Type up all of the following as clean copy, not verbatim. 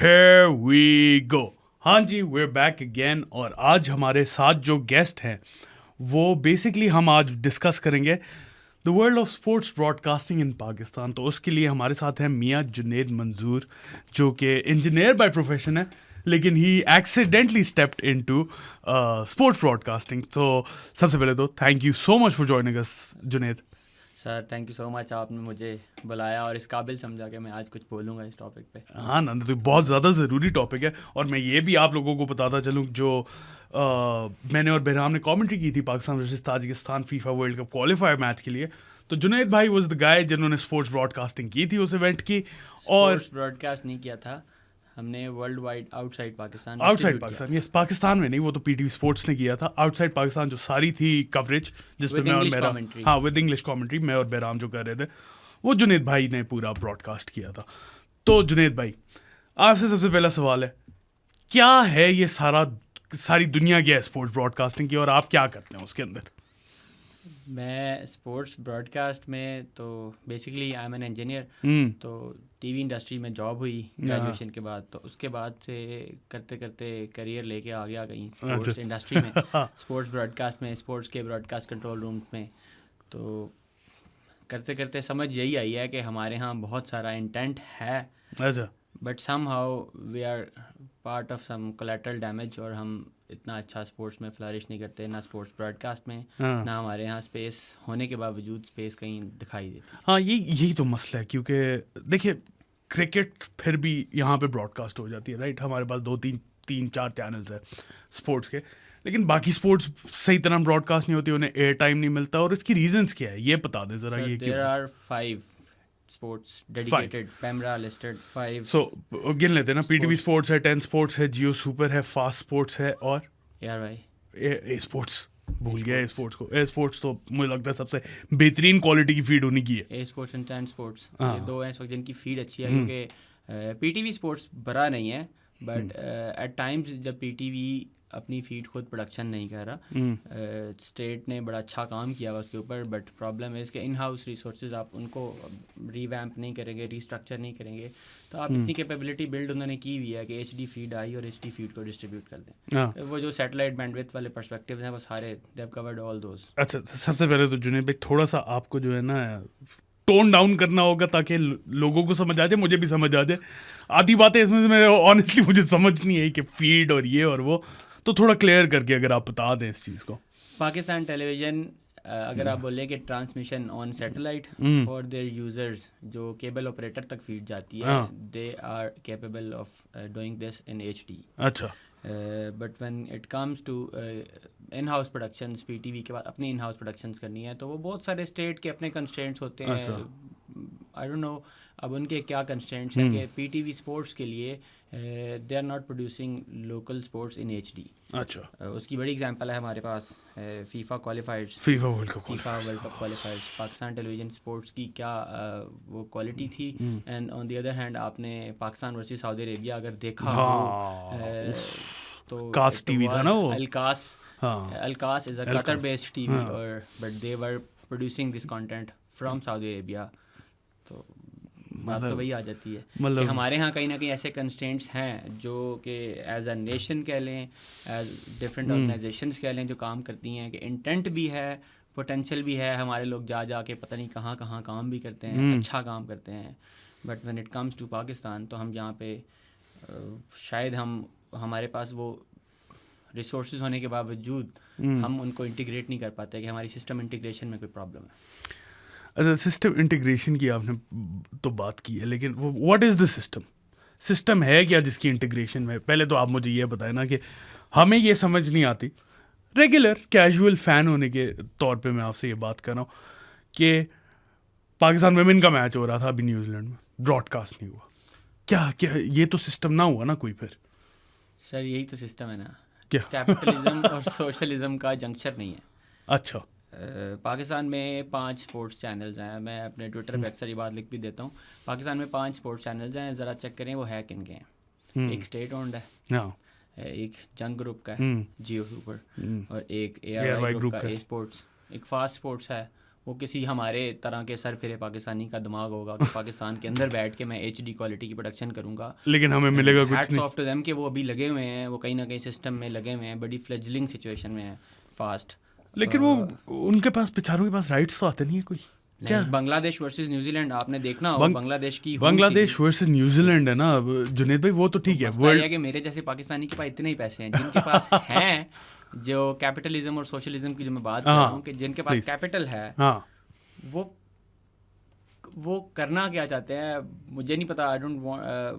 Here we go. हाँ जी, we're back again और आज हमारे साथ जो गेस्ट हैं वो बेसिकली हम आज डिस्कस करेंगे the world of sports broadcasting in Pakistan. तो उसके लिए हमारे साथ हैं मियाँ जुनेद मंजूर, जो कि इंजीनियर बाय प्रोफेशन है, लेकिन he accidentally stepped into sports broadcasting. तो सबसे पहले तो thank you so much for joining us Junaid. Sir thank you so much, आपने मुझे बुलाया और इस काबिल समझा कि मैं आज कुछ बोलूँगा इस टॉपिक पे। हाँ ना, तो बहुत ज़्यादा ज़रूरी टॉपिक है। और मैं ये भी आप लोगों को बताता चलूँ, जो मैंने और बहराम ने कमेंट्री की थी Pakistan versus Tajikistan FIFA world cup qualifier match के लिए, तो जुनैद भाई वाज द गाय जिन्होंने स्पोर्ट्स ब्रॉडकास्टिंग की थी उस इवेंट की। और स्पोर्ट्स ब्रॉडकास्ट नहीं किया था हमने, world wide outside Pakistan outside Pakistan, yes, Pakistan में नहीं, वो तो पीटीवी स्पोर्ट्स ने किया था। आउटसाइड पाकिस्तान जो सारी थी कवरेज, जिसमें With मैं और English बहराम, commentary. हाँ विद इंग्लिश कमेंट्री, मैं और बहराम जो कर रहे थे, वो जुनैद भाई ने पूरा ब्रॉडकास्ट किया था। तो जुनैद भाई, आपसे सबसे पहला सवाल है, क्या है ये सारी दुनिया क्या है स्पोर्ट्स ब्रॉडकास्टिंग की, और आप क्या करते हैं उसके अंदर? मैं स्पोर्ट्स ब्रॉडकास्ट में तो basically I am an engineer. तो टीवी इंडस्ट्री में जॉब हुई ग्रेजुएशन के बाद, तो उसके बाद से करते करते करियर लेके आ गया कहीं स्पोर्ट्स इंडस्ट्री में, स्पोर्ट्स ब्रॉडकास्ट में, स्पोर्ट्स के ब्रॉडकास्ट कंट्रोल रूम में। तो करते करते समझ यही आई है कि हमारे यहाँ बहुत सारा इंटेंट है, अच्छा, but somehow we are part of some collateral damage, और हम इतना अच्छा स्पोर्ट्स में फ्लरिश नहीं करते, ना स्पोर्ट्स ब्रॉडकास्ट में, हाँ ना हमारे यहाँ स्पेस होने के बावजूद स्पेस कहीं दिखाई देती। हाँ, यही तो मसला है, क्योंकि देखिए क्रिकेट फिर भी यहाँ पे ब्रॉडकास्ट हो जाती है, राइट? हमारे पास तीन चार चैनल्स हैं स्पोर्ट्स के, लेकिन बाकी स्पोर्ट्स सही तरह ब्रॉडकास्ट नहीं होती, उन्हें एयर टाइम नहीं मिलता। और इसकी रीजंस क्या है, ये बता दें ज़रा। ये there are 5 sports dedicated, PEMRA listed 5। So गिन लेते हैं ना, पीटीवी स्पोर्ट्स है, 10 स्पोर्ट्स है, जियो सुपर है, फास्ट स्पोर्ट्स है, और यार भाई ए स्पोर्ट्स, भूल गया ए स्पोर्ट्स को। ए स्पोर्ट्स तो मुझे लगता है सबसे बेहतरीन क्वालिटी की फीड होनी की है। ए स्पोर्ट्स एंड 10 स्पोर्ट्स, हाँ। ये दो हैं इस वक्त जिनकी फीड अच्छी है, क्योंकि पीटीवी स्पोर्ट्स बड़ा नहीं है, बट एट टाइम्स जब पीटीवी अपनी फीड खुद प्रोडक्शन नहीं कर रहा, स्टेट ने बड़ा अच्छा काम किया हुआ उसके ऊपर, बट प्रॉब्लम है इसके इन हाउस रिसोर्सेज, आप उनको रीवैम्प नहीं करेंगे, रीस्ट्रक्चर नहीं करेंगे, तो आप इतनी कैपेबिलिटी बिल्ड उन्होंने की हुई है कि एचडी फीड आई और एचडी फीड को डिस्ट्रीब्यूट कर दें। हाँ। वो जो सैटेलाइट बैंडविड्थ वाले पर्सपेक्टिव्स हैं वो सारे they have covered all those. अच्छा, सबसे पहले तो जुनेद भाई, थोड़ा सा आपको जो है ना टोन डाउन करना होगा, ताकि लोगों को समझ आ जाए, मुझे भी समझ आ जाए। आधी बातें इसमें से मैं ऑनेस्टली मुझे समझ नहीं आई कि फीड और ये और वो, तो थोड़ा क्लियर करके अगर आप बता दें इस चीज़ को। पाकिस्तान टेलीविज़न, अगर आप बोलें कि transmission on satellite for their users, जो केबल ऑपरेटर तक फीड जाती है, they are capable of doing this in HD. अच्छा, but when it comes to in house productions, PTV के बाद अपनी इन हाउस प्रोडक्शंस करनी है, तो वो बहुत सारे स्टेट के अपने कंस्ट्रेंट्स होते हैं। आई डोंट नो अब उनके क्या कंस्ट्रेंट्स हैं कि पीटीवी स्पोर्ट्स के लिए they are not producing local sports in HD. अच्छा, उसकी बड़ी एग्जांपल है हमारे पास FIFA qualifiers, FIFA world cup qualifiers, Pakistan television sports की क्या वो क्वालिटी थी। And on the other hand आपने पाकिस्तान वर्सेस सऊदी अरेबिया अगर देखा हो, तो कास्ट टीवी था ना वो, Alkass is a Qatar based TV, और but they were producing this content from Saudi Arabia. तो बात तो वही आ जाती है कि हमारे यहाँ कहीं ना कहीं ऐसे कंस्ट्रेंट्स हैं जो कि एज अ नेशन कह लें, एज डिफरेंट ऑर्गेनाइजेशंस कह लें, जो काम करती हैं, कि इंटेंट भी है, पोटेंशियल भी है, हमारे लोग जा के पता नहीं कहाँ कहाँ काम भी करते हैं, अच्छा काम करते हैं, but when it comes to Pakistan, तो हम यहाँ पे शायद हमारे पास वो रिसोर्सेज होने के बावजूद हम उनको इंटीग्रेट नहीं कर पाते, कि हमारी सिस्टम इंटीग्रेशन में कोई प्रॉब्लम है। अच्छा, सिस्टम इंटीग्रेशन की आपने तो बात की है, लेकिन वो व्हाट इज़ द सिस्टम है क्या जिसकी इंटीग्रेशन में? पहले तो आप मुझे ये बताएं ना, कि हमें ये समझ नहीं आती, रेगुलर कैजुअल फ़ैन होने के तौर पे मैं आपसे ये बात कर रहा हूँ कि पाकिस्तान वुमेन का मैच हो रहा था अभी न्यूजीलैंड में, ब्रॉडकास्ट नहीं हुआ। क्या ये तो सिस्टम ना हुआ ना कोई? फिर सर यही तो सिस्टम है ना, क्या कैपिटलिज्म और सोशलिज्म का जंक्शन नहीं है। अच्छा, पाकिस्तान में 5 स्पोर्ट्स चैनल्स हैं, मैं अपने ट्विटर पे अक्सर ये बात लिख भी देता हूँ। पाकिस्तान में 5 स्पोर्ट्स चैनल्स हैं, ज़रा चेक करें वो है किन के हैं। एक स्टेट ओन्ड है, एक जंग ग्रुप का है, जियो सुपर, और एक ARY ग्रुप का ए स्पोर्ट्स, एक फास्ट स्पोर्ट्स है, वो किसी हमारे तरह के सर फिरे पाकिस्तानी का दिमाग होगा कि पाकिस्तान के अंदर बैठ के मैं HD क्वालिटी की प्रोडक्शन करूँगा, लेकिन हमें मिलेगा कुछ हैट्स नहीं। ऑफ टू देम कि वो अभी लगे हुए हैं, वो कहीं ना कहीं सिस्टम में लगे हुए हैं, बड़ी फ्लेजलिंग सिचुएशन में है, फास्ट। लेकिन वो उनके पास बेचारों के पास राइट्स तो आते नहीं है कोई। क्या बांग्लादेश वर्सेस न्यूजीलैंड आपने देखना हो, बांग्लादेश की बांग्लादेश वर्सेस न्यूजीलैंड है ना जुनेद भाई, वो तो ठीक है। वर्ल्ड कि मेरे जैसे पाकिस्तानी के पास इतने ही पैसे हैं, जिनके पास हैं जो कैपिटलिज्म और सोशलिज्म की जो मैं बात कर रहा हूँ कि जिनके पास कैपिटल है, वो करना क्या चाहते हैं मुझे नहीं पता। I don't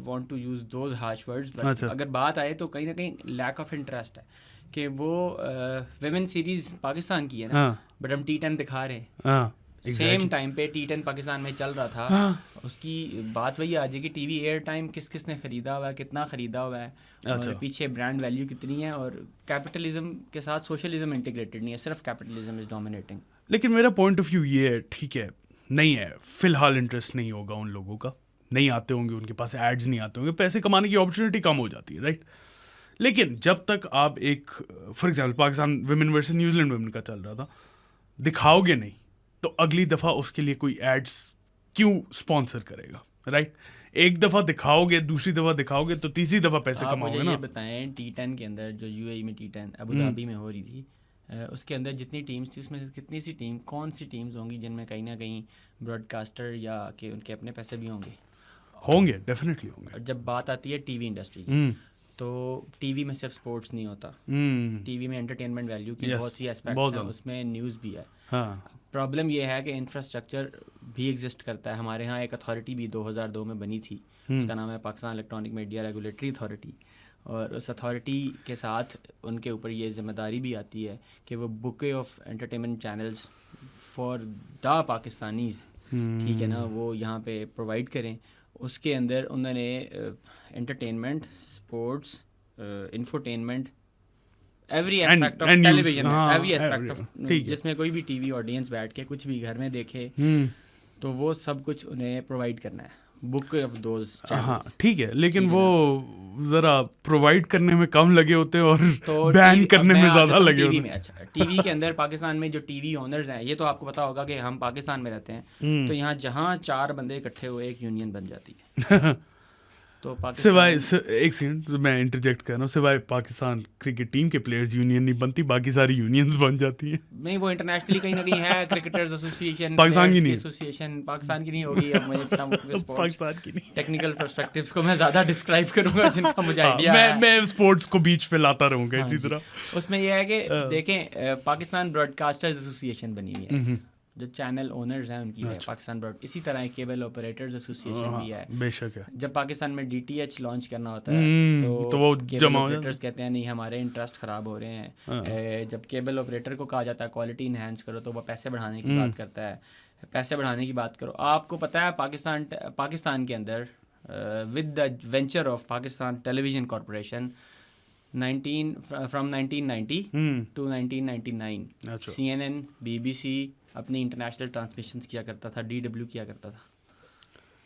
want to use those harsh words, but अगर बात आए तो कहीं ना कहीं लैक ऑफ इंटरेस्ट है कि वो विमेन सीरीज पाकिस्तान की है ना, बट हम T10 दिखा रहे हैं। सेम टाइम पे T10 पाकिस्तान में चल रहा था, उसकी बात वही आ जाएगी टीवी एयर टाइम किसने ख़रीदा हुआ है, कितना ख़रीदा हुआ है, और पीछे ब्रांड वैल्यू कितनी है, और कैपिटलिज्म के साथ सोशलिज्म इंटीग्रेटेड नहीं है, सिर्फ कैपिटलिज्म इज डोमिनेटिंग। लेकिन मेरा पॉइंट ऑफ व्यू ये है, ठीक है नहीं है फिलहाल इंटरेस्ट नहीं होगा उन लोगों का, नहीं आते होंगे उनके पास, एड्स नहीं आते होंगे, पैसे कमाने की अपॉर्चुनिटी कम हो जाती है, राइट। लेकिन जब तक आप एक for example Pakistan women versus New Zealand women का चल रहा था, दिखाओगे नहीं तो अगली दफ़ा उसके लिए कोई एड्स क्यों स्पॉन्सर करेगा, राइट। एक दफ़ा दिखाओगे, दूसरी दफ़ा दिखाओगे तो तीसरी दफ़ा पैसे कमाओगे ना। ये बताएं T10 के अंदर जो UAE में T10 अबू धाबी में हो रही थी, उसके अंदर जितनी टीम्स थी उसमें से कितनी सी टीम, कौन सी टीम्स होंगी जिनमें कहीं ना कहीं ब्रॉडकास्टर या कि उनके अपने पैसे भी होंगे डेफिनेटली होंगे। और जब बात आती है टीवी इंडस्ट्री की, तो टीवी में सिर्फ स्पोर्ट्स नहीं होता, टीवी में एंटरटेनमेंट वैल्यू की बहुत सी एस्पेक्ट्स हैं, उसमें न्यूज़ भी है। प्रॉब्लम ये है कि इंफ्रास्ट्रक्चर भी एग्जिस्ट करता है। हमारे यहाँ एक अथॉरिटी भी 2002 में बनी थी, उसका नाम है Pakistan electronic media regulatory authority, और उस अथॉरिटी के साथ उनके ऊपर ये जिम्मेदारी भी आती है कि वो bouquet of entertainment channels for the Pakistanis, ठीक है ना, वो यहाँ पे प्रोवाइड करें। उसके अंदर उन्होंने entertainment, sports, infotainment, every aspect of television, every aspect of, जिसमें कोई भी टीवी ऑडियंस बैठ के कुछ भी घर में देखे, तो वो सब कुछ उन्हें प्रोवाइड करना है, बुक ऑफ दोज चैनल्स। हाँ ठीक है, लेकिन वो ज़रा प्रोवाइड करने में कम लगे होते और तो बैन करने में ज़्यादा लगे होते। अच्छा, टीवी के अंदर पाकिस्तान में जो टीवी ओनर्स हैं, ये तो आपको पता होगा कि हम पाकिस्तान में रहते हैं, तो यहाँ जहाँ 4 बंदे इकट्ठे हुए एक यूनियन बन जाती है। तो सिवाय एक सेकंड मैं इंटरजेक्ट कर रहा हूँ, सिवाय पाकिस्तान क्रिकेट टीम के प्लेयर्स यूनियन नहीं बनती, बाकी सारी यूनियंस बन जाती हैं। नहीं, वो इंटरनेशनली कहीं ना कहीं है, क्रिकेटर्स एसोसिएशन, पाकिस्तान की नहीं, एसोसिएशन पाकिस्तान की नहीं होगी। अब मुझे पाकिस्तान की नहीं, टेक्निकल पर्सपेक्टिव्स को मैं ज़्यादा डिस्क्राइब करूंगा जिनका मुझे आइडिया है। मैं स्पोर्ट्स को बीच पे लाता रहूँगा इसी तरह। उसमें यह है कि देखें, पाकिस्तान ब्रॉडकास्टर्स एसोसिएशन बनी हुई है, जो चैनल ओनर्स हैं उनकी है पाकिस्तान ब्रॉड, इसी तरह केबल ऑपरेटर्स एसोसिएशन भी है, बेशक है। जब पाकिस्तान में DTH लॉन्च करना होता है तो वो केबल ऑपरेटर्स कहते हैं नहीं हमारे इंटरेस्ट ख़राब हो रहे हैं। जब केबल ऑपरेटर को कहा जाता है क्वालिटी इन्हांस करो, तो वो पैसे बढ़ाने की बात करता है, पैसे बढ़ाने की बात करो। आपको पता है पाकिस्तान के अंदर with the venture of Pakistan television corporation from 1990 to 1999 CNN, BBC अपनी इंटरनेशनल ट्रांसमिशंस किया करता था, DW किया करता था।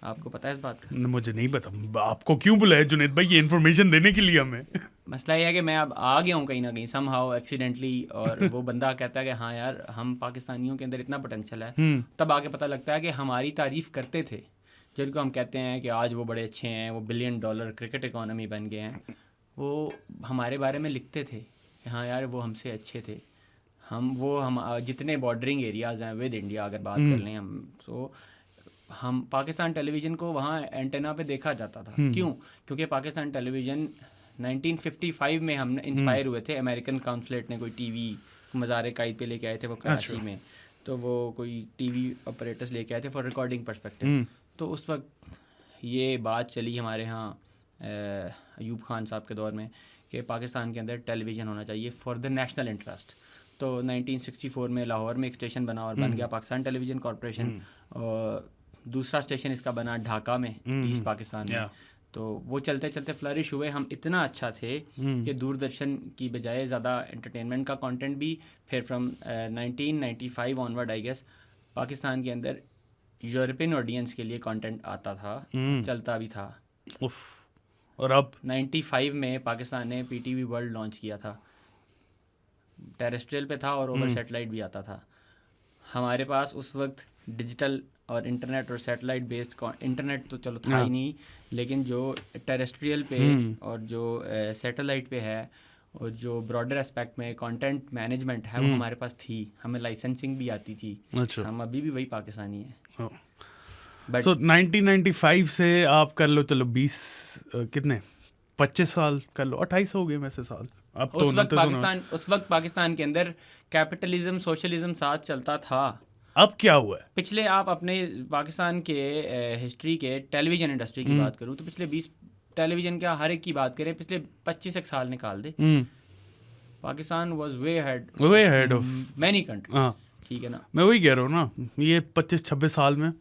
आपको पता है इस बात का? मुझे नहीं पता, आपको क्यों बुलाया जुनेद भाई ये इन्फॉर्मेशन देने के लिए हमें? मसला ये है कि मैं अब आ गया हूँ कहीं ना कहीं समहाउ एक्सीडेंटली, और वो बंदा कहता है कि हाँ यार हम पाकिस्तानियों के अंदर इतना पोटेंशियल है, तब आगे पता लगता है कि हमारी तारीफ़ करते थे जिनको हम कहते हैं कि आज वो बड़े अच्छे हैं, वो $1 बिलियन क्रिकेट इकॉनमी बन गए हैं, वो हमारे बारे में लिखते थे कि हाँ यार वो हमसे अच्छे थे। हम जितने बॉर्डरिंग एरियाज़ हैं विद इंडिया अगर बात कर लें हम, तो हम पाकिस्तान टेलीविज़न को वहाँ एंटेना पे देखा जाता था। क्यों? क्योंकि पाकिस्तान टेलीविज़न 1955 में हम इंस्पायर हुए थे, अमेरिकन काउंसलेट ने कोई टीवी मज़ार कायद पे लेके आए थे वो कराची में, तो वो कोई टीवी ऑपरेटर्स लेके आए थे फॉर रिकॉर्डिंग पर्सपेक्टिव। तो उस वक्त ये बात चली हमारे यहाँ अयूब खान साहब के दौर में कि पाकिस्तान के अंदर टेलीविज़न होना चाहिए फॉर द नेशनल इंटरेस्ट। तो 1964 में लाहौर में एक स्टेशन बना और बन गया पाकिस्तान टेलीविज़न कॉरपोरेशन, और दूसरा स्टेशन इसका बना ढाका में, ईस्ट पाकिस्तान में। तो वो चलते चलते फ्लरिश हुए, हम इतना अच्छा थे कि दूरदर्शन की बजाय ज़्यादा एंटरटेनमेंट का कंटेंट भी फिर from 1995 onward I guess Pakistan के अंदर यूरोपियन ऑडियंस के लिए कंटेंट आता था, चलता भी था। और अब 95 में पाकिस्तान ने PTV वर्ल्ड लॉन्च किया था, टेरेस्ट्रियल पे था और ओवर सेटेलाइट भी आता था। हमारे पास उस वक्त डिजिटल और इंटरनेट और सैटेलाइट बेस्ड, इंटरनेट तो चलो था ही नहीं, लेकिन जो टेरेस्ट्रियल पे और जो सैटेलाइट पे है और जो ब्रॉडर एस्पेक्ट में कंटेंट मैनेजमेंट है वो हमारे पास थी, हमें लाइसेंसिंग भी आती थी। अच्छा। हम अभी भी वही पाकिस्तानी हैं। सो 1995 से आप कर लो, चलो 20 कितने 25 साल कर लो, 28 हो गए वैसे साल। अब तो उस वक्त पाकिस्तान के अंदर कैपिटलिज्म सोशलिज्म साथ चलता था। अब क्या हुआ है? पिछले आप अपने पाकिस्तान के हिस्ट्री के टेलीविजन इंडस्ट्री की बात करूं तो पिछले 20 टेलीविजन का हर एक की बात करें, पिछले 25 एक साल निकाल दे, Pakistan was way ahead of many countries. ठीक है ना, मैं वही कह रहा हूँ ना, ये 25-26 साल में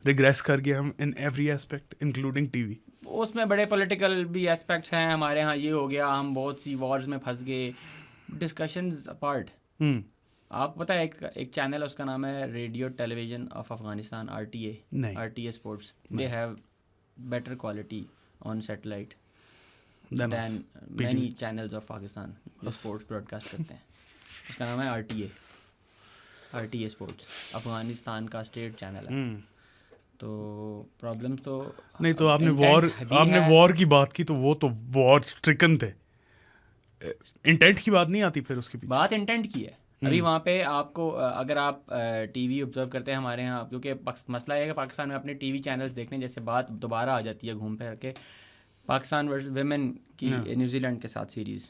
रिग्रेस कर गए हम in every aspect including TV. उसमें बड़े पॉलिटिकल भी एस्पेक्ट्स हैं, हमारे यहाँ ये हो गया, हम बहुत सी वॉर्स में फंस गए, डिस्कशंस अपार्ट। आपको पता है एक चैनल है, उसका नाम है radio television of Afghanistan, RTA sports. They have better quality on satellite than many channels of Pakistan जो स्पोर्ट्स ब्रॉडकास्ट करते हैं। उसका नाम है RTA स्पोर्ट्स, अफगानिस्तान का स्टेट चैनल है। तो प्रॉब्लम तो नहीं, तो आपने वॉर की बात की, तो वो तो वॉर स्ट्रिकन थे, इंटेंट की बात नहीं आती फिर उसके पीछे। बात इंटेंट की है। अभी वहाँ पे आपको अगर आप टीवी ऑब्जर्व करते हैं हमारे यहाँ, क्योंकि मसला है कि पाकिस्तान में अपने टीवी चैनल्स देखने जैसे बात दोबारा आ जाती है घूम फिर के, पाकिस्तान वर्सेस वुमेन की न्यूजीलैंड के साथ सीरीज़,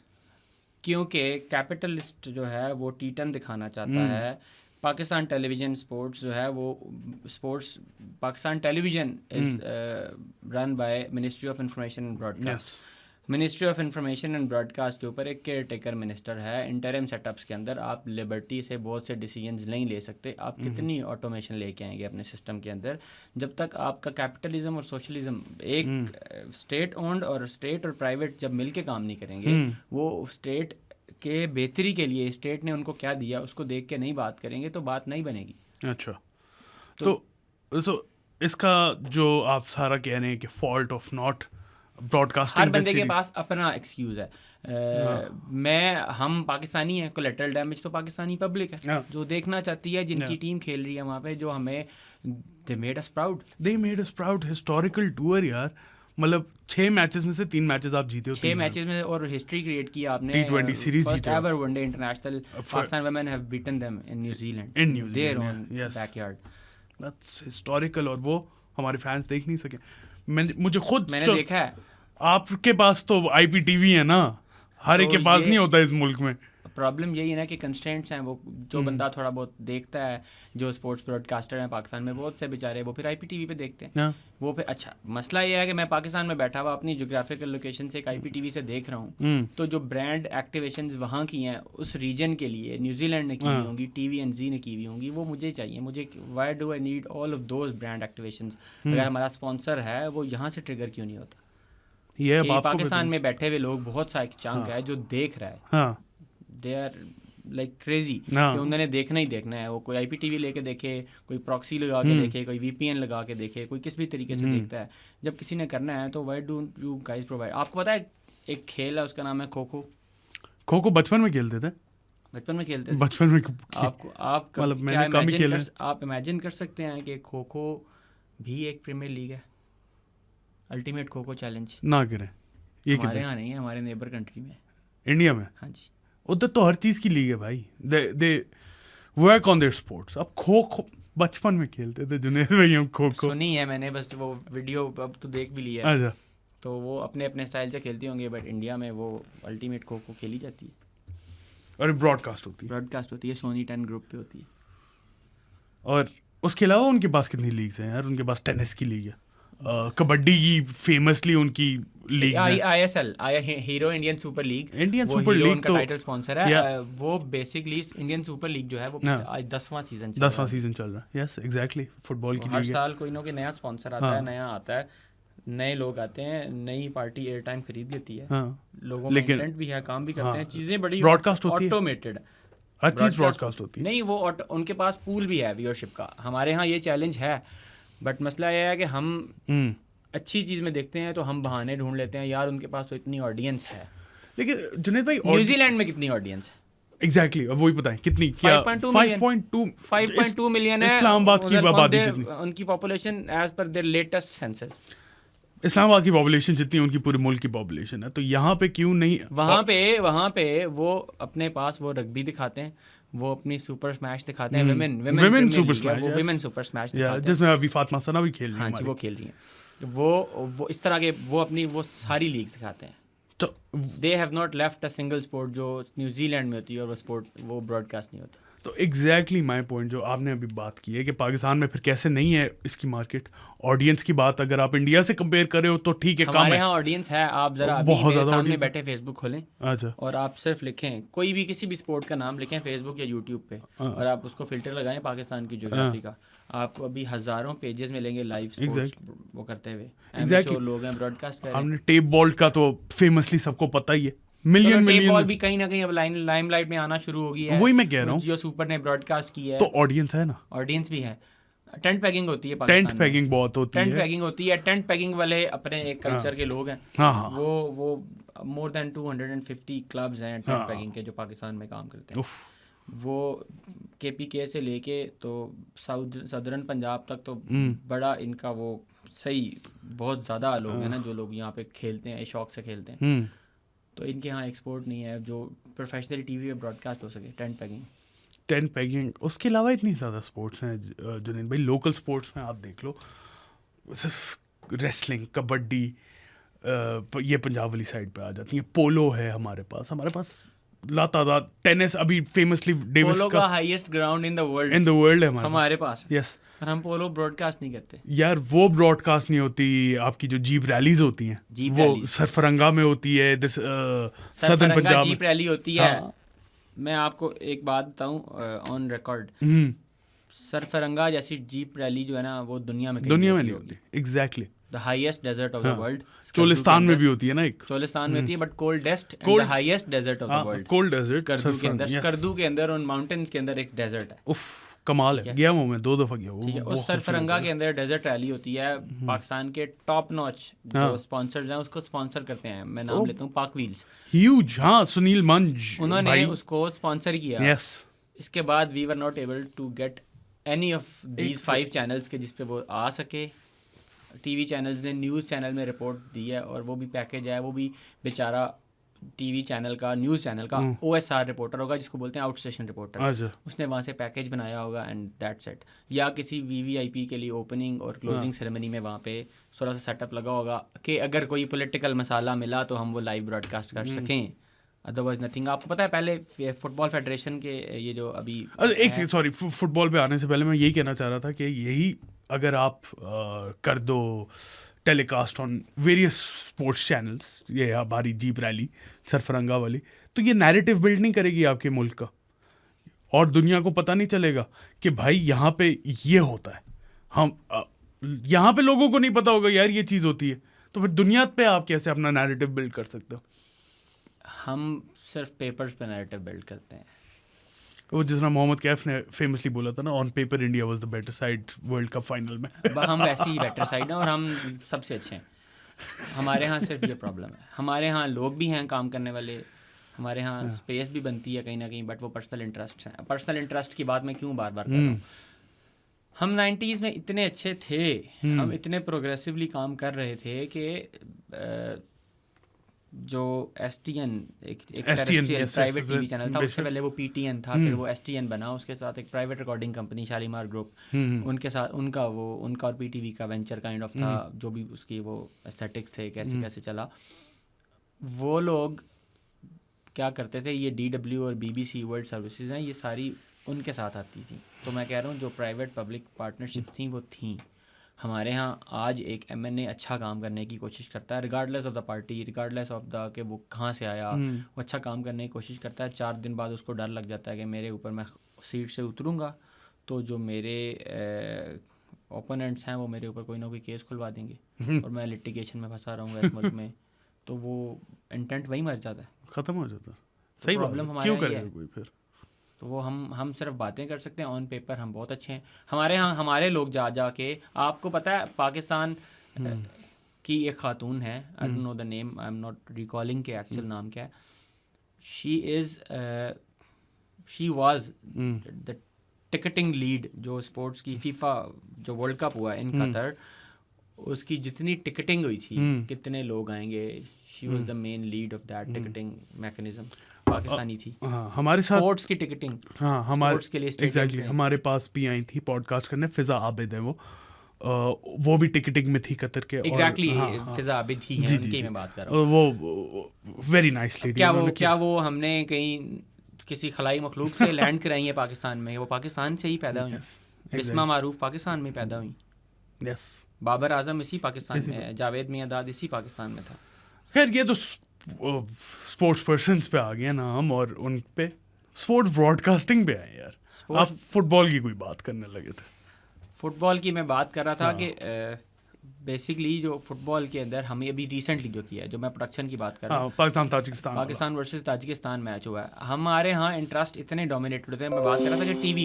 क्योंकि कैपिटलिस्ट जो है वो टीटन दिखाना चाहता है। पाकिस्तान टेलीविज़न स्पोर्ट्स जो है वो sports, Pakistan television is run by ministry of information and broadcast. Ministry of information and broadcast के ऊपर एक केयर टेकर मिनिस्टर है। इंटरिम सेटअप्स के अंदर आप लिबर्टी से बहुत से डिसीजंस नहीं ले सकते। आप कितनी ऑटोमेशन लेके आएंगे अपने सिस्टम के अंदर, जब तक आपका कैपिटलिज्म और सोशलिज्म एक स्टेट ओन्ड और स्टेट और प्राइवेट जब मिल के काम नहीं करेंगे, वो स्टेट के बेहतरी के लिए स्टेट ने उनको क्या दिया उसको देख के नहीं बात करेंगे तो बात नहीं बनेगी। अच्छा, तो इसका जो आप सारा कह रहे हैं कि फॉल्ट ऑफ नॉट ब्रॉडकास्टिंग, हर बंदे के पास अपना एक्सक्यूज है। हम पाकिस्तानी हैं, कोलेटरल डैमेज तो पाकिस्तानी पब्लिक है जो देखना चाहती है, जिनकी टीम खेल रही है वहाँ पे, जो हमें they made us proud historical tour यार। मतलब 6 मैचेस में से 3 मैचेस आप जीते हो, 6 मैचेस में, और हिस्ट्री क्रिएट की आपने। T20 series first ever one day international Pakistan women have beaten them in New Zealand their own backyard. That's historical, और वो हमारे फैंस देख नहीं सके। मैंने देखा है। आपके पास तो IPTV है ना, हर एक के पास नहीं होता इस मुल्क में। प्रॉब्लम यही है ना कि कंस्ट्रेंट्स हैं। वो जो बंदा थोड़ा बहुत देखता है, जो स्पोर्ट्स ब्रॉडकास्टर हैं पाकिस्तान में, बहुत से बेचारे वो फिर IPTV पे देखते हैं। वो फिर अच्छा मसला ये है कि मैं पाकिस्तान में बैठा हुआ अपनी जोग्राफिकल लोकेशन से एक IPTV से देख रहा हूँ, तो जो ब्रांड एक्टिवेशंस वहाँ की हैं उस रीजन के लिए, न्यूजीलैंड ने की हुई होंगी, TVNZ ने की हुई होंगी, वो मुझे चाहिए। मुझे why do I need all of those brand activations? अगर हमारा स्पॉन्सर है वो यहाँ से ट्रिगर क्यों नहीं होता? ये पाकिस्तान में बैठे हुए लोग बहुत सा एक चंक है जो देख रहा है, दे आर लाइक क्रेजी कि उन्होंने देखना ही देखना है। वो कोई IPTV लेके देखे, कोई प्रॉक्सी लगा के देखे, कोई VPN लगा के देखे, कोई किस भी तरीके से देखता है। जब किसी ने करना है तो why don't you guys provide? आपको पता है एक खेल है उसका नाम है खो खो। बचपन में खेलते थे। बचपन में आप इमेजिन कर सकते हैं कि खो खो भी एक प्रीमियर लीग है? अल्टीमेट खो खो चैलेंज ना करें, ये हमारे यहाँ नहीं है, हमारे नेबर कंट्री में, इंडिया में। हाँ जी, उधर तो हर चीज़ की लीग है भाई। They work on their sports. अब खो खो बचपन में खेलते थे जुनैद भाई हम खो खो। सुनी है मैंने, बस वो वीडियो अब तो देख भी लिया है। अच्छा, तो वो अपने अपने स्टाइल से खेलते होंगे, बट इंडिया में वो अल्टीमेट खो खो खेली जाती है और ब्रॉडकास्ट होती है सोनी 10 ग्रुप पे होती है। और उसके अलावा उनके पास कितनी लीग्स हैं यार? उनके पास टेनिस की लीग है, कबड्डी की फेमसली उनकी league ISL hero Indian super league तो टाइटल स्पॉन्सर है। वो बेसिकली इंडियन सुपर लीग जो है वो 10वां सीजन चल रहा है। यस एग्जैक्टली, फुटबॉल की हर साल कोई ना कोई नया स्पॉन्सर आता है, नया आता है, नए लोग आते हैं, नई पार्टी एयर टाइम खरीद लेती है। लोगों में इंटेंट भी है, काम भी करते हैं, चीजें बड़ी ब्रॉडकास्ट होती है, ऑटोमेटेड हर चीज ब्रॉडकास्ट होती है। नहीं, वो उनके पास पूल भी है व्यूअरशिप का। हमारे यहाँ ये चैलेंज है, बट मसला यह है कि हम अच्छी चीज़ में देखते हैं तो हम बहाने ढूंढ लेते हैं, यार उनके पास तो इतनी ऑडियंस है। लेकिन जुनैद भाई न्यूजीलैंड में कितनी ऑडियंस है? एग्जैक्टली अब वही बताएं कितनी क्या 5.2 मिलियन है इस्लामाबाद की आबादी जितनी उनकी population as per their latest census. Islamabad की पॉपुलेशन जितनी उनकी पूरे मुल्क की पॉपुलेशन है, तो यहाँ पे क्यों नहीं वहाँ पे वो अपने पास वो रग्बी दिखाते हैं, वो अपनी सुपर स्मैश दिखाते हैं, women super smash, women super smash दिखाते हैं जिसमें अभी फातिमा सना भी खेल रही है। हाँ जी, वो खेल रही हैं। वो इस तरह के वो अपनी वो सारी लीग्स दिखाते हैं। तो they have not left a single sport जो न्यूजीलैंड में होती है और वो स्पोर्ट वो ब्रॉडकास्ट नहीं होता। तो एग्जैक्टली माय पॉइंट जो आपने अभी बात की है कि पाकिस्तान में फिर कैसे नहीं है इसकी मार्केट। ऑडियंस की बात अगर आप इंडिया से कंपेयर कर रहे हो तो ठीक है, कम है। हमारे यहाँ ऑडियंस है, आप जरा अभी मेरे सामने बैठे फेसबुक खोलें, अच्छा, और आप सिर्फ लिखें कोई भी किसी भी स्पोर्ट का नाम लिखें फेसबुक या यूट्यूब पे, और आप उसको फिल्टर लगाएं पाकिस्तान की ज्योग्राफी का, आपको अभी हज़ारों पेजेस मिलेंगे लाइव स्पोर्ट्स वो करते हुए। एमएचओ लोग हैं ब्रॉडकास्ट कर रहे हैं। हमने टेप बॉल का तो फेमसली सबको पता ही है, मिलियन बॉल भी कहीं ना कहीं अब लाइमलाइट में आना शुरू हो गई है। वही मैं कह रहा हूँ, जियो सुपर ने ब्रॉडकास्ट की है तो ऑडियंस है ना, ऑडियंस भी है। टेंट पैगिंग होती है टेंट पैगिंग बहुत होती है, टेंट पैगिंग होती है। टेंट पैगिंग वाले अपने एक कल्चर के लोग हैं। हाँ, वो मोर देन 250 क्लब्स हैं टेंट पैगिंग के जो पाकिस्तान में काम करते हैं। वो KPK से लेके तो सदरन पंजाब तक तो बड़ा इनका वो सही बहुत ज़्यादा लोग हैं ना जो लोग यहाँ पे खेलते हैं, शौक से खेलते हैं। तो इनके यहाँ एक्सपोर्ट नहीं है जो प्रोफेशनली टीवी पे ब्रॉडकास्ट हो सके। टेंट पैगिंग उसके अलावा इतनी ज़्यादा स्पोर्ट्स हैं जुनैद भाई। लोकल स्पोर्ट्स में आप देख लो, रेसलिंग, कबड्डी, ये पंजाब वाली साइड पे आ जाती है। पोलो है हमारे पास लातादाद। टेनिस अभी फेमसली डेविस का highest ground in the world है हमारे पास। यस, और हम पोलो ब्रॉडकास्ट नहीं करते यार। वो ब्रॉडकास्ट नहीं होती। आपकी जो जीप रैलीज होती हैं वो सरफरंगा में होती है, सदर्न पंजाब जीप रैली होती है। मैं आपको एक बात बताऊं ऑन रिकॉर्ड, सरफरंगा जैसी जीप रैली जो है ना वो दुनिया में नहीं होती। Exactly the highest desert of the world. Cholistan में भी होती है ना, एक चोलिस्तान में होती है, but coldest and the highest desert of the world. Cold desert Skardu के अंदर उन माउंटेन्स के अंदर एक डेजर्ट है। उफ, कमाल है। गया हूं मैं 2 दफा गया हूं। उस सरफरंगा के अंदर डेजर्ट रैली होती है। पाकिस्तान के टॉप नॉच जो स्पॉन्सर्स हैं उसको स्पॉन्सर करते हैं। मैं नाम लेता हूं पाक व्हील्स, ह्यूज। हाँ, सुनील मंज उन्होंने उसको स्पॉन्सर किया। यस, इसके बाद we were not able to get any of these 5 channels के जिस पे वो आ सके। टीवी चैनल्स ने न्यूज़ चैनल में रिपोर्ट दी है, और वो भी पैकेज है, वो भी बेचारा टीवी चैनल का, न्यूज़ चैनल का OSR रिपोर्टर होगा जिसको बोलते हैं आउट स्टेशन रिपोर्टर। उसने वहाँ से पैकेज बनाया होगा एंड दैट्स इट। या किसी VVIP के लिए ओपनिंग और क्लोजिंग सेरेमनी में वहाँ पे थोड़ा सा सेटअप लगा होगा कि अगर कोई पॉलिटिकल मसाला मिला तो हम वो लाइव ब्रॉडकास्ट कर सकें, अदरवाइज नथिंग। आपको पता है पहले फुटबॉल फेडरेशन के ये जो अभी सॉरी, फुटबॉल पे आने से पहले मैं यही कहना चाह रहा था कि यही अगर आप कर दो telecast on various sports channels, ये हमारी जीप रैली सरफरंगा वाली, तो ये नैरेटिव बिल्ड नहीं करेगी आपके मुल्क का, और दुनिया को पता नहीं चलेगा कि भाई यहाँ पे ये होता है। हम यहाँ पे लोगों को नहीं पता होगा यार ये चीज़ होती है, तो फिर दुनिया पे आप कैसे अपना नैरेटिव बिल्ड कर सकते हो? हम सिर्फ पेपर्स पे नैरेटिव बिल्ड करते हैं। वो जिस तरह मोहम्मद कैफ ने फेमसली बोला था ना, on paper India was the better side world cup final में। हम वैसे ही बेटर साइड हैं और हम सबसे अच्छे हैं। हमारे यहाँ सिर्फ ये प्रॉब्लम है। हमारे यहाँ लोग भी हैं काम करने वाले, हमारे यहाँ स्पेस भी बनती है कहीं ना कहीं, बट वो पर्सनल इंटरेस्ट हैं। पर्सनल इंटरेस्ट की बात मैं क्यों बार बार कर रहा हूँ? हम 90s में इतने अच्छे थे, हम इतने प्रोग्रेसिवली काम कर रहे थे कि जो STN एक प्राइवेट टीवी चैनल था, उससे पहले वो PTN था, फिर वो STN बना, उसके साथ एक private recording company Shalimar group, उनके साथ उनका और PTV का वेंचर काइंड ऑफ था, जो भी उसकी वो एस्थेटिक्स थे, कैसे कैसे चला। वो लोग क्या करते थे, ये DW और BBC वर्ल्ड सर्विसेज हैं, ये सारी उनके साथ आती थी। तो मैं कह रहा हूँ जो प्राइवेट पब्लिक पार्टनरशिप थी वो थी। हमारे यहाँ आज एक MNA अच्छा काम करने की कोशिश करता है, regardless of the party, regardless of the कि वो कहाँ से आया, वो अच्छा काम करने की कोशिश करता है। 4 दिन बाद उसको डर लग जाता है कि मेरे ऊपर मैं सीट से उतरूँगा तो जो मेरे ओपोनेंट्स हैं वो मेरे ऊपर कोई ना कोई केस खुलवा देंगे और मैं लिटिगेशन में फंसा रहूँगा इस मुल्क में। तो वो इंटेंट वही मर जाता है, ख़त्म हो जाता है। सही प्रॉब्लम हमारे क्यों करेगा कोई फिर? तो वो हम सिर्फ बातें कर सकते हैं, ऑन पेपर हम बहुत अच्छे हैं। हमारे यहाँ हमारे लोग जा के, आपको पता है पाकिस्तान की एक खातून है, I don't know the name, I am not recalling के एक्चुअल नाम क्या है। She is she was the ticketing lead जो स्पोर्ट्स की फीफा जो वर्ल्ड कप हुआ इन कतर, उसकी जितनी टिकटिंग हुई थी, कितने लोग आएंगे, she was the main lead of that ticketing mechanism, Pakistani थी। हाँ, हमारे साथ स्पोर्ट्स की टिकटिंग, हाँ हमारे स्पोर्ट्स के लिए एग्जैक्टली हमारे पास भी आई थी पॉडकास्ट करने, फिजा आबिद है वो भी टिकटिंग में थी कतर के। एग्जैक्टली फिजा आबिद ही हैं, उनकी मैं बात कर रहा हूँ। वो वेरी नाइस लेडी। क्या वो हमने कहीं किसी खलाई मखलूक से लैंड कराई है पाकिस्तान में? वो पाकिस्तान से ही पैदा हुई। बिस्मा मारूफ पाकिस्तान में पैदा हुई। यस, बाबर आजम इसी पाकिस्तान में है, जावेद मियांदाद इसी पाकिस्तान में था। खैर ये तो स्पोर्ट्स पर्सन्स पे आ गया ना हम, और उन पे स्पोर्ट्स ब्रॉडकास्टिंग पे आए यार। आप फुटबॉल की कोई बात करने लगे थे। फुटबॉल की मैं बात कर रहा था कि बेसिकली जो फुटबॉल के अंदर हमें अभी रिसेंटली जो किया है, जो मैं प्रोडक्शन की बात कर रहा हूँ, पाकिस्तान वर्सेस ताजिकिस्तान मैच हुआ है। हमारे यहाँ इंटरेस्ट इतने डोमिनेटेड होते हैं। मैं बात कर रहा था कि टीवी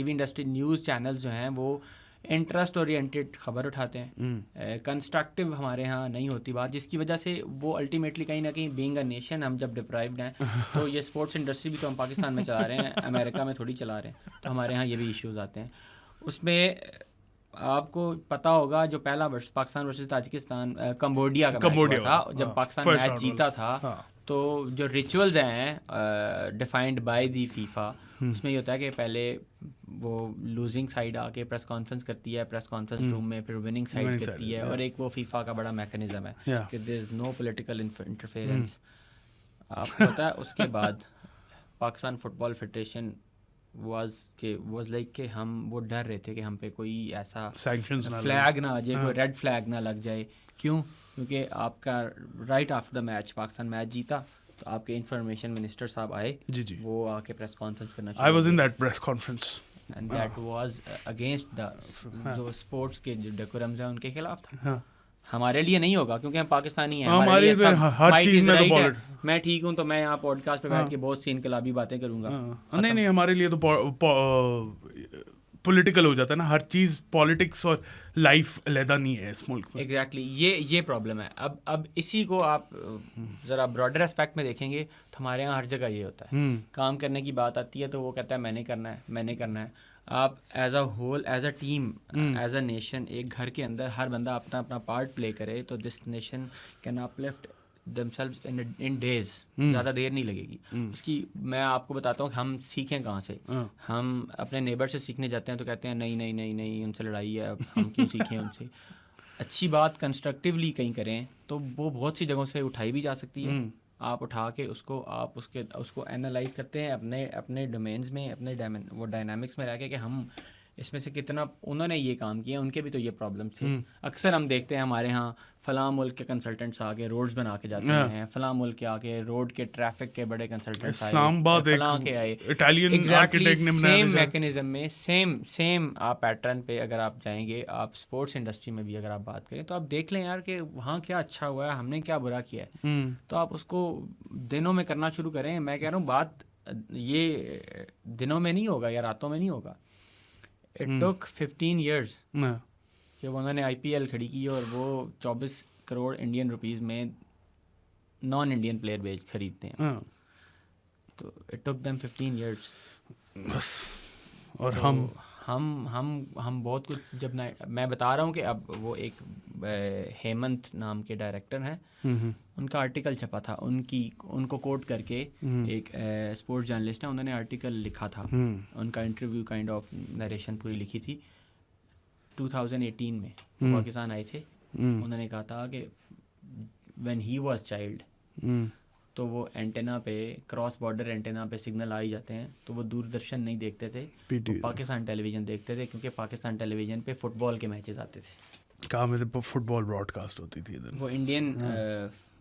इंडस्ट्री न्यूज़ चैनल्स जो हैं वो इंटरेस्ट ओरिएंटेड खबर उठाते हैं, कंस्ट्रक्टिव हमारे यहाँ नहीं होती बात, जिसकी वजह से वो अल्टीमेटली कहीं ना कहीं बीइंग अ नेशन हम जब डिप्राइव्ड हैं, तो ये स्पोर्ट्स इंडस्ट्री भी तो हम पाकिस्तान में चला रहे हैं, अमेरिका में थोड़ी चला रहे हैं, तो हमारे यहाँ ये भी इश्यूज़ आते हैं। उसमें आपको पता होगा जो पहला पाकिस्तान वर्सेस ताजिकिस्तान कंबोडिया का मैच हुआ था, जब पाकिस्तान मैच जीता था, तो जो रिचुअल्स हैं डिफाइंड बाय दी फीफा, उसमें ये होता है कि पहले वो लूजिंग साइड आके प्रेस कॉन्फ्रेंस करती है, प्रेस कॉन्फ्रेंस रूम में, फिर विनिंग साइड करती है, और एक वो फीफा का बड़ा मैकेनिज्म है कि there is no political interference. आपको पता है उसके बाद Pakistan football federation was like कि हम वो डर रहे थे कि हम पे कोई ऐसा फ्लैग ना आ जाए, कोई रेड फ्लैग ना लग जाए। क्यों? क्योंकि आपका right after the match, Pakistan match जीता तो आपके इंफॉर्मेशन मिनिस्टर साहब आए, वो आके प्रेस कॉन्फ्रेंस करना चाहिए। I was in that press conference and that was against the जो स्पोर्ट्स के जो डेकोरम्स हैं उनके खिलाफ था। हमारे लिए नहीं होगा क्योंकि हम पाकिस्तानी हैं, हमारे लिए हर चीज में तो मैं ठीक हूँ, तो मैं यहाँ पॉडकास्ट पे बैठ के बहुत सी इनकलाबी बातें करूंगा। नहीं, हमारे लिए तो पॉलिटिकल हो जाता है ना हर चीज़, पॉलिटिक्स और लाइफ अलहदा नहीं है इस मुल्क में। एग्जैक्टली ये प्रॉब्लम है। अब इसी को आप ज़रा ब्रॉडर एस्पेक्ट में देखेंगे तो हमारे यहाँ हर जगह ये होता है, काम करने की बात आती है तो वो कहता है मैंने करना है। आप as a whole, as a team, as a nation, एक घर के अंदर हर बंदा अपना अपना पार्ट प्ले करे तो this nation can uplift themselves in days, ज़्यादा देर नहीं लगेगी। इसकी मैं आपको बताता हूँ कि हम सीखें कहाँ से। हम अपने नेबर से सीखने जाते हैं तो कहते हैं नहीं उनसे लड़ाई है, हम क्यों सीखें उनसे। अच्छी बात कंस्ट्रक्टिवली कहीं करें तो वो बहुत सी जगहों से उठाई भी जा सकती है। आप उठा के उसको एनालाइज करते हैं अपने डोमेन्स में, अपने वो डायनामिक्स में रह के कि हम इसमें से कितना, उन्होंने ये काम किया, उनके भी तो ये प्रॉब्लम थे। अक्सर हम देखते हैं हमारे यहाँ फ़लाँ मुल्क के कंसल्टेंट्स आके रोड्स बना के जाते हैं, फ़लाँ मुल्क के आके रोड के ट्रैफिक के बड़े कंसल्टेंट्स आए, फ़लाँ के आए, इटालियन आर्किटेक्ट ने सेम मैकेनिज्म में सेम आप पैटर्न पे अगर आप जाएंगे, आप स्पोर्ट्स इंडस्ट्री में भी अगर आप बात करें तो आप देख लें यार कि वहाँ क्या अच्छा हुआ है, हमने क्या बुरा किया है, तो आप उसको दिनों में करना शुरू करें। मैं कह रहा हूँ बात ये दिनों में नहीं होगा या रातों में नहीं होगा। It took 15 years कि उन्होंने IPL खड़ी की और वो 24 करोड़ इंडियन रुपीस में नॉन इंडियन प्लेयर खरीदते हैं, तो it took them 15 years बस। और तो हम बहुत कुछ, जब मैं बता रहा हूँ कि अब वो एक हेमंत नाम के डायरेक्टर हैं, उनका आर्टिकल छपा था, उनको कोट करके एक स्पोर्ट्स जर्नलिस्ट है, उन्होंने आर्टिकल लिखा था, उनका इंटरव्यू काइंड ऑफ नरेशन पूरी लिखी थी 2018 में। पाकिस्तान आए थे, उन्होंने कहा था कि व्हेन ही वाज चाइल्ड तो वो एंटेना पे, क्रॉस बॉर्डर एंटेना पे सिग्नल आ ही जाते हैं, तो वो दूरदर्शन नहीं देखते थे, तो पाकिस्तान टेलीविज़न देखते थे, क्योंकि पाकिस्तान टेलीविज़न पे फुटबॉल के मैचेस आते थे। कहाँ में फुटबॉल ब्रॉडकास्ट होती थी इधर। वो इंडियन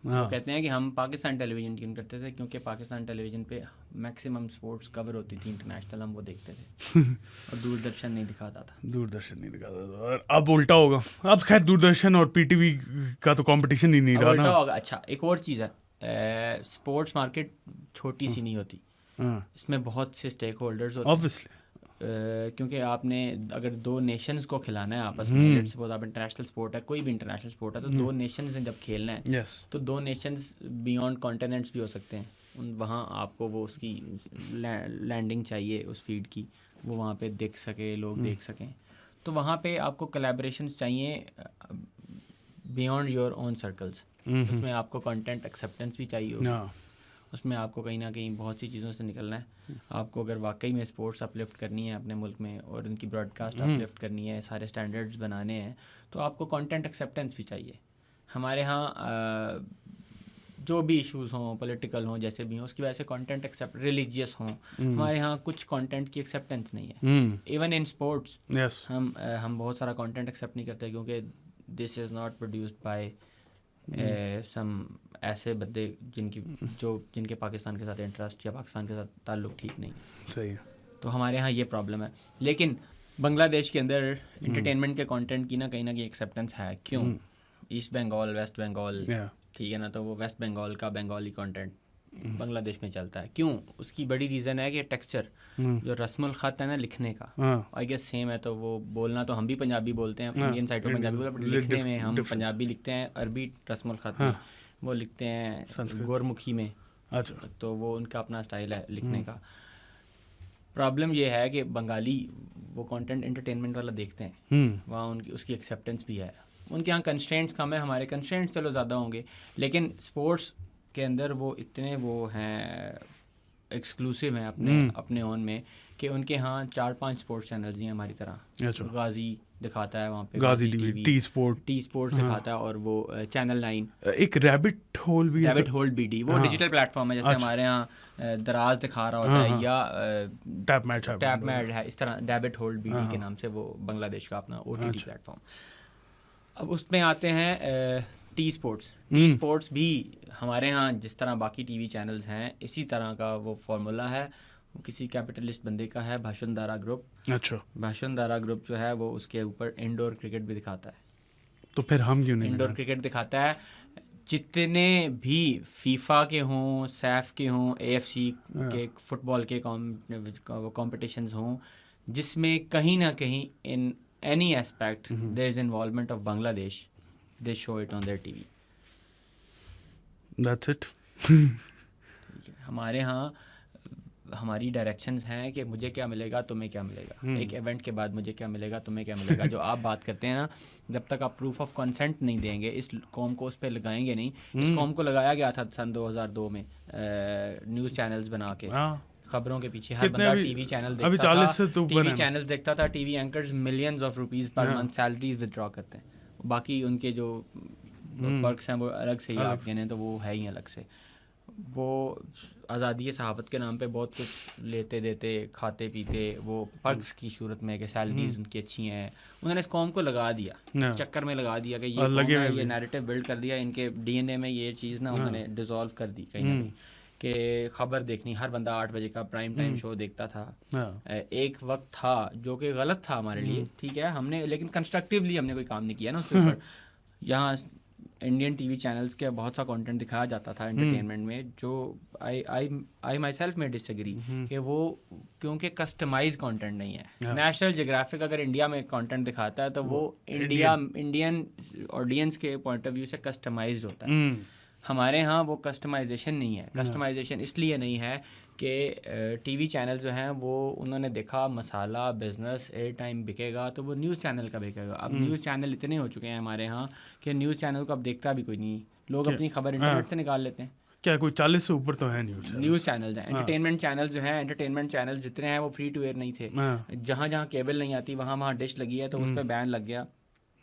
वो कहते हैं कि हम पाकिस्तान टेलीविज़न ट्यून करते थे क्योंकि पाकिस्तान टेलीविज़न पे मैक्सिमम स्पोर्ट्स कवर होती थी इंटरनेशनल, हम वो देखते थे और दूरदर्शन नहीं दिखाता था। और अब उल्टा होगा। अब खैर दूरदर्शन और PTV का तो कंपटीशन ही नहीं रहा ना। होगा। अच्छा, एक और चीज़ है, स्पोर्ट्स मार्केट छोटी सी नहीं होती, इसमें बहुत से स्टेक होल्डर्स होते हैं। क्योंकि आपने अगर दो नेशंस को खिलाना है आपस में, लेट्स सपोज आप इंटरनेशनल स्पोर्ट है, कोई भी इंटरनेशनल स्पोर्ट है, तो दो नेशंस ने जब खेलना है तो दो नेशंस बियॉन्ड कॉन्टिनेंट्स भी हो सकते हैं। वहाँ आपको वो उसकी लैंडिंग चाहिए उस फीड की, वो वहाँ पे दिख सके, लोग देख सकें। तो वहाँ पे आपको कोलैबोरेशंस चाहिए बियॉन्ड योर ओन सर्कल्स। उसमें आपको कंटेंट एक्सेप्टेंस भी चाहिए होगी, उसमें आपको कहीं ना कहीं बहुत सी चीज़ों से निकलना है। आपको अगर वाकई में स्पोर्ट्स अपलिफ्ट करनी है अपने मुल्क में और उनकी ब्रॉडकास्ट अपलिफ्ट करनी है, सारे स्टैंडर्ड्स बनाने हैं, तो आपको कंटेंट एक्सेप्टेंस भी चाहिए। हमारे यहाँ जो भी इश्यूज़ हों, पॉलिटिकल हों, जैसे भी हों, उसकी वजह से कंटेंट एक्सेप्ट, रिलीजियस हों, हमारे यहाँ कुछ कंटेंट की एक्सेप्टेंस नहीं है। इवन इन स्पोर्ट्स हम बहुत सारा कंटेंट एक्सेप्ट नहीं करते क्योंकि this is not produced by some ऐसे बंदे जिनके पाकिस्तान के साथ इंटरेस्ट या पाकिस्तान के साथ ताल्लुक़ ठीक नहीं। सही है। तो हमारे यहाँ ये प्रॉब्लम है। लेकिन बांग्लादेश के अंदर एंटरटेनमेंट के कंटेंट की ना कहीं एक्सेप्टेंस है। क्यों? ईस्ट बंगाल, वेस्ट बंगाल, ठीक है ना, तो वो वेस्ट बंगाल का बंगाली कंटेंट बांग्लादेश में चलता है। क्यों? उसकी बड़ी रीज़न है कि टेक्सचर, जो रस्मुल ख़त है ना लिखने का, आई गेस सेम है। तो वो बोलना तो हम भी पंजाबी बोलते हैं, इंडियन साइड में पंजाबी बोलते हैं, बट लिखने में हम पंजाबी लिखते हैं, अरबी रस्मुल ख़त में वो लिखते हैं गोरमुखी में। अच्छा, तो वो उनका अपना स्टाइल है लिखने का। प्रॉब्लम ये है कि बंगाली वो कंटेंट एंटरटेनमेंट वाला देखते हैं, वहाँ उनकी उसकी एक्सेप्टेंस भी है। उनके यहाँ कंस्ट्रेंट्स कम है, हमारे कंस्ट्रेंट्स चलो ज़्यादा होंगे, लेकिन स्पोर्ट्स के अंदर वो इतने वो हैं, एक्सक्लूसिव हैं अपने ओन में, कि उनके यहाँ 4-5 स्पोर्ट्स चैनल्स हैं हमारी तरह। गाजी दिखाता है वहाँ पे, गाजी टीवी, टी स्पोर्ट्स दिखाता है, और वो चैनल 9, एक रैबिट होल BD, वो डिजिटल प्लेटफॉर्म है। जैसे हमारे यहाँ दराज दिखा रहा होता है, या टैप मैट है, इस तरह रैबिट होल BD के नाम से वो बांग्लादेश का अपना OTT प्लेटफॉर्म। अब उसमें आते हैं टी स्पोर्ट्स भी हमारे यहाँ जिस तरह बाकी टीवी चैनल्स हैं, इसी तरह का वो फार्मूला है। वो किसी कैपिटलिस्ट बंदे का है, भाषुंदारा ग्रुप। अच्छा, भाषुंदारा ग्रुप जो है वो उसके ऊपर इंडोर क्रिकेट भी दिखाता है। तो फिर हम क्यों नहीं? इंडोर क्रिकेट दिखाता है। जितने भी फीफा के हों, सैफ के हों, AFC के फुटबॉल के कॉम्पिटिशन्स हों, जिसमें कहीं ना कहीं इन any aspect there is involvement of Bangladesh, they show it on their TV. That's it. हमारे यहाँ हमारी डायरेक्शंस हैं कि मुझे क्या मिलेगा, तुम्हें क्या मिलेगा, एक इवेंट के बाद मुझे क्या मिलेगा, तुम्हें क्या मिलेगा। जो आप बात करते हैं ना, जब तक आप प्रूफ ऑफ कंसेंट नहीं देंगे, इस कॉम को उस पर लगाएंगे नहीं। इस कॉम को लगाया गया था सन 2002 में न्यूज़ चैनल्स बना के, खबरों के पीछे हर बंदा टीवी चैनल देखता था, टीवी चैनल्स देखता था, TV anchors millions of rupees per month salaries withdraw करते हैं। बाकी उनके जो पर्क्स हैं वो अलग से ही आप गिने तो वो है ही अलग से। वो आज़ादी के सहाफ़त के नाम पे बहुत कुछ लेते देते, खाते पीते, वो पर्क्स की सूरत में कि सैलरीज उनकी अच्छी हैं। उन्होंने इस कॉम को लगा दिया, चक्कर में लगा दिया कि ये नैरेटिव बिल्ड कर दिया, इनके DNA में ये चीज़ ना उन्होंने डिसॉल्व कर दी कहीं ना कहीं, कि खबर देखनी, हर बंदा 8 बजे का प्राइम टाइम शो देखता था। एक वक्त था जो कि गलत था हमारे लिए, ठीक है, हमने लेकिन कंस्ट्रक्टिवली हमने कोई काम नहीं किया ना उसके ऊपर। यहाँ इंडियन टीवी चैनल्स के बहुत सा कंटेंट दिखाया जाता था एंटरटेनमेंट में, जो आई माई सेल्फ में डिसएग्री कि वो क्योंकि कस्टमाइज कंटेंट नहीं है। नेशनल जियोग्राफिक अगर इंडिया में कंटेंट दिखाता है तो वो इंडियन ऑडियंस के पॉइंट ऑफ व्यू से कस्टमाइज्ड होता है। हमारे यहाँ वो कस्टमाइजेशन नहीं है। कस्टमाइजेशन इसलिए नहीं है कि टीवी चैनल जो हैं वो उन्होंने देखा मसाला, बिजनेस, एयर टाइम बिकेगा तो वो न्यूज़ चैनल का बिकेगा। अब न्यूज़ चैनल इतने हो चुके हैं हमारे यहाँ कि न्यूज़ चैनल को अब देखता भी कोई नहीं, लोग अपनी खबर इंटरनेट से निकाल लेते हैं। क्या कोई 40 से ऊपर तो है न्यूज़ चैनल्स हैं। एंटरटेनमेंट चैनल जो है, एंटरटेनमेंट चैनल जितने हैं वो फ्री टू एयर नहीं थे। जहाँ जहाँ केबल नहीं आती वहाँ डिश लगी है तो उस पर बैन लग गया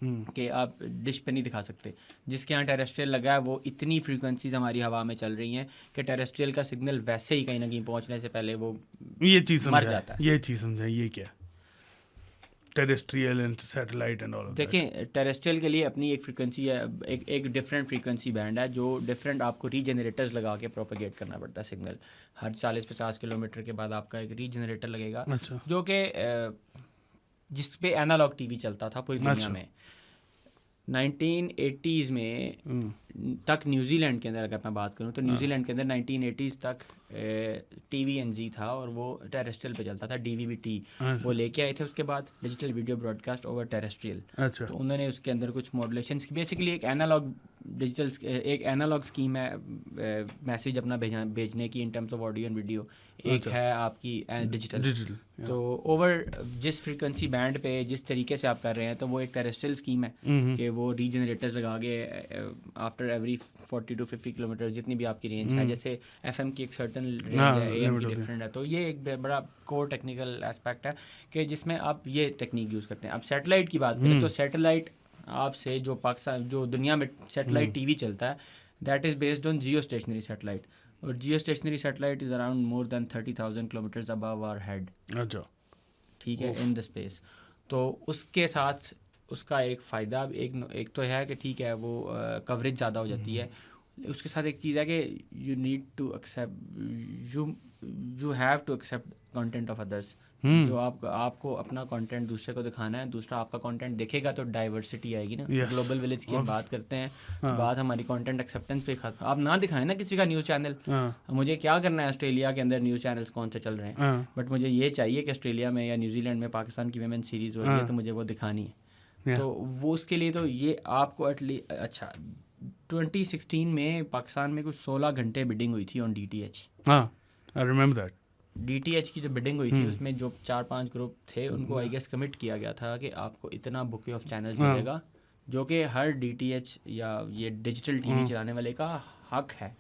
कि आप डिश पे नहीं दिखा सकते। जिसके यहाँ टेरेस्ट्रियल लगा है वो इतनी फ्रीक्वेंसीज हमारी हवा में चल रही हैं कि टेरेस्ट्रियल का सिग्नल वैसे ही कहीं ना कहीं पहुँचने से पहले वो ये चीज़ मर जाता है। ये चीज़ समझाए, ये क्या terrestrial and satellite and all. देखें, टेरेस्ट्रियल के लिए अपनी एक फ्रीक्वेंसी है, एक डिफरेंट फ्रीक्वेंसी बैंड है जो डिफरेंट आपको रीजनरेटर्स लगा के प्रोपेगेट करना पड़ता है सिग्नल। हर 40-50 किलोमीटर के बाद आपका एक रीजनरेटर लगेगा। अच्छा। जो कि जिस पे एनालॉग टीवी चलता था पूरी दुनिया में। 1980s में तक न्यूजीलैंड के अंदर अगर मैं बात करूं तो न्यूजीलैंड के अंदर 1980s तक TVNZ था और वो टेरेस्ट्रियल पे चलता था। DVB-T वो लेके आए थे उसके बाद, digital video broadcast over terrestrial. तो उन्होंने उसके अंदर कुछ मॉड्यूलेशंस, बेसिकली एक एनालॉग डिजिटल एक एनालॉग स्कीम है मैसेज अपना भेजने की in terms of audio and video, एक है आपकी डिजिटल। तो ओवर जिस फ्रीक्वेंसी बैंड पे जिस तरीके से आप कर रहे हैं तो वो एक टेरेस्ट्रियल स्कीम है कि वो रीजनरेटर्स लगा के आफ्टर एवरी 40 to 50 किलोमीटर जितनी भी आपकी रेंज है, जैसे FM की एक सर्टन रेंज है, AM की डिफरेंट है। तो ये एक बड़ा कोर टेक्निकल एस्पेक्ट है कि जिसमें आप ये टेक्निक यूज़ करते हैं। अब सैटेलाइट की बात करें तो सैटेलाइट आपसे जो पाकिस्तान जो दुनिया में सैटेलाइट टीवी चलता है that is based on geostationary satellite, और geostationary satellite is around more than 30,000 kilometres above our head. अच्छा, ठीक है, इन द स्पेस। तो उसके साथ उसका एक फ़ायदा एक तो है कि ठीक है वो कवरेज ज़्यादा हो जाती है। उसके साथ एक चीज़ है कि you need to accept you have to accept content of others. जो आपको अपना कंटेंट दूसरे को दिखाना है, दूसरा आपका कंटेंट देखेगा तो डाइवर्सिटी आएगी ना। ग्लोबल विलेज की हम बात करते हैं, बात हमारी कंटेंट एक्सेप्टेंस पे खत्म। आप ना दिखाएं ना किसी का न्यूज़ चैनल, मुझे क्या करना है ऑस्ट्रेलिया के अंदर न्यूज़ चैनल्स कौन से चल रहे हैं, बट मुझे ये चाहिए कि ऑस्ट्रेलिया में या न्यूजीलैंड में पाकिस्तान की वुमेन सीरीज़ हो रही है तो मुझे वो दिखानी है। तो वो उसके लिए तो ये आपको एटलीस्ट अच्छा 2016 में पाकिस्तान में कुछ 16 घंटे बिडिंग हुई थी on DTH। I remember that. DTH की जो बिडिंग हुई थी उसमें जो 4-5 ग्रुप थे उनको आई गेस कमिट किया गया था कि आपको इतना बुके ऑफ चैनल्स मिलेगा, जो कि हर DTH या ये डिजिटल टीवी चलाने वाले का हक है।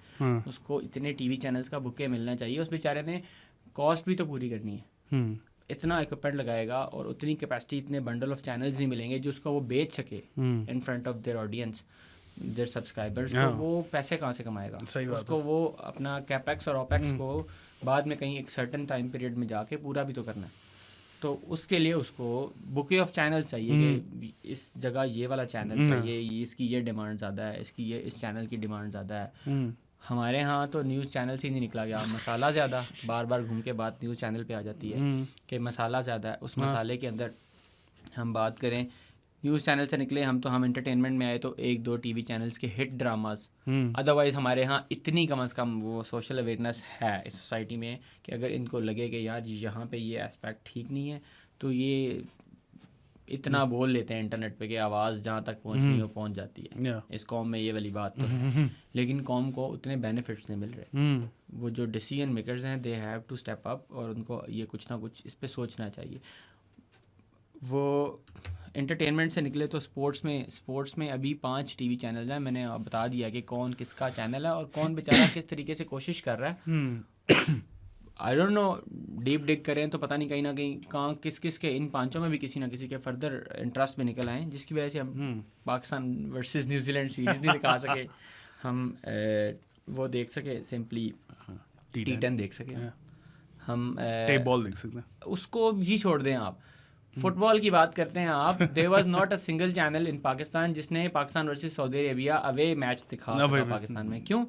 उसको इतने टीवी चैनल्स का बुके मिलना चाहिए। उस बेचारे ने कॉस्ट भी तो पूरी करनी है, इतना इक्विपमेंट लगाएगा और उतनी कैपेसिटी, इतने बंडल ऑफ चैनल्स नहीं मिलेंगे जो उसको वो बेच सके in front of their audience, their subscribers. तो वो पैसे कहाँ से कमाएगा? उसको वो अपना कैपेक्स और ऑपेक्स को बाद में कहीं एक सर्टेन टाइम पीरियड में जाके पूरा भी तो करना है। तो उसके लिए उसको बुके ऑफ चैनल चाहिए कि इस जगह ये वाला चैनल चाहिए, इसकी ये डिमांड ज़्यादा है, इसकी ये इस चैनल की डिमांड ज़्यादा है। हमारे यहाँ तो न्यूज़ चैनल से ही नहीं निकला गया, मसाला ज़्यादा, बार बार घूम के बात न्यूज़ चैनल पे आ जाती है कि मसाला ज़्यादा है। उस मसाले के अंदर हम बात करें न्यूज़ चैनल से निकले हम एंटरटेनमेंट में आए तो 1-2 टीवी चैनल्स के हिट ड्रामास। अदरवाइज़ हमारे यहाँ इतनी कम से कम वो सोशल अवेयरनेस है इस सोसाइटी में कि अगर इनको लगे कि यार यहाँ पे ये एस्पेक्ट ठीक नहीं है तो ये इतना बोल लेते हैं इंटरनेट पे कि आवाज़ जहाँ तक पहुँचनी हो पहुँच जाती है। इस कॉम में ये वाली बात तो है, लेकिन कॉम को उतने बेनिफिट्स नहीं मिल रहे। वो जो डिसीजन मेकर्स हैं they have to step up और उनको ये कुछ ना कुछ इस पर सोचना चाहिए। वो एंटरटेनमेंट से निकले तो स्पोर्ट्स में अभी 5 टीवी चैनल हैं। मैंने बता दिया कि कौन किसका चैनल है और कौन बेचारा किस तरीके से कोशिश कर रहा है। आई डोंट नो, डीप डिग करें तो पता नहीं कहीं ना कहीं कहाँ किस के इन 5 में भी किसी ना किसी के फर्दर इंटरेस्ट में निकल आए, जिसकी वजह से हम पाकिस्तान वर्सेस न्यूजीलैंड सीरीज़ नहीं दिखा सके, हम वो देख सके, सिंपली T10 देख सके, हम टेप बॉल देख सकते हैं। उसको ही छोड़ दें आप। फुटबॉल की बात करते हैं आप, there was not a single channel in Pakistan जिसने Pakistan versus Saudi Arabia away match दिखा सका पाकिस्तान में। क्यों?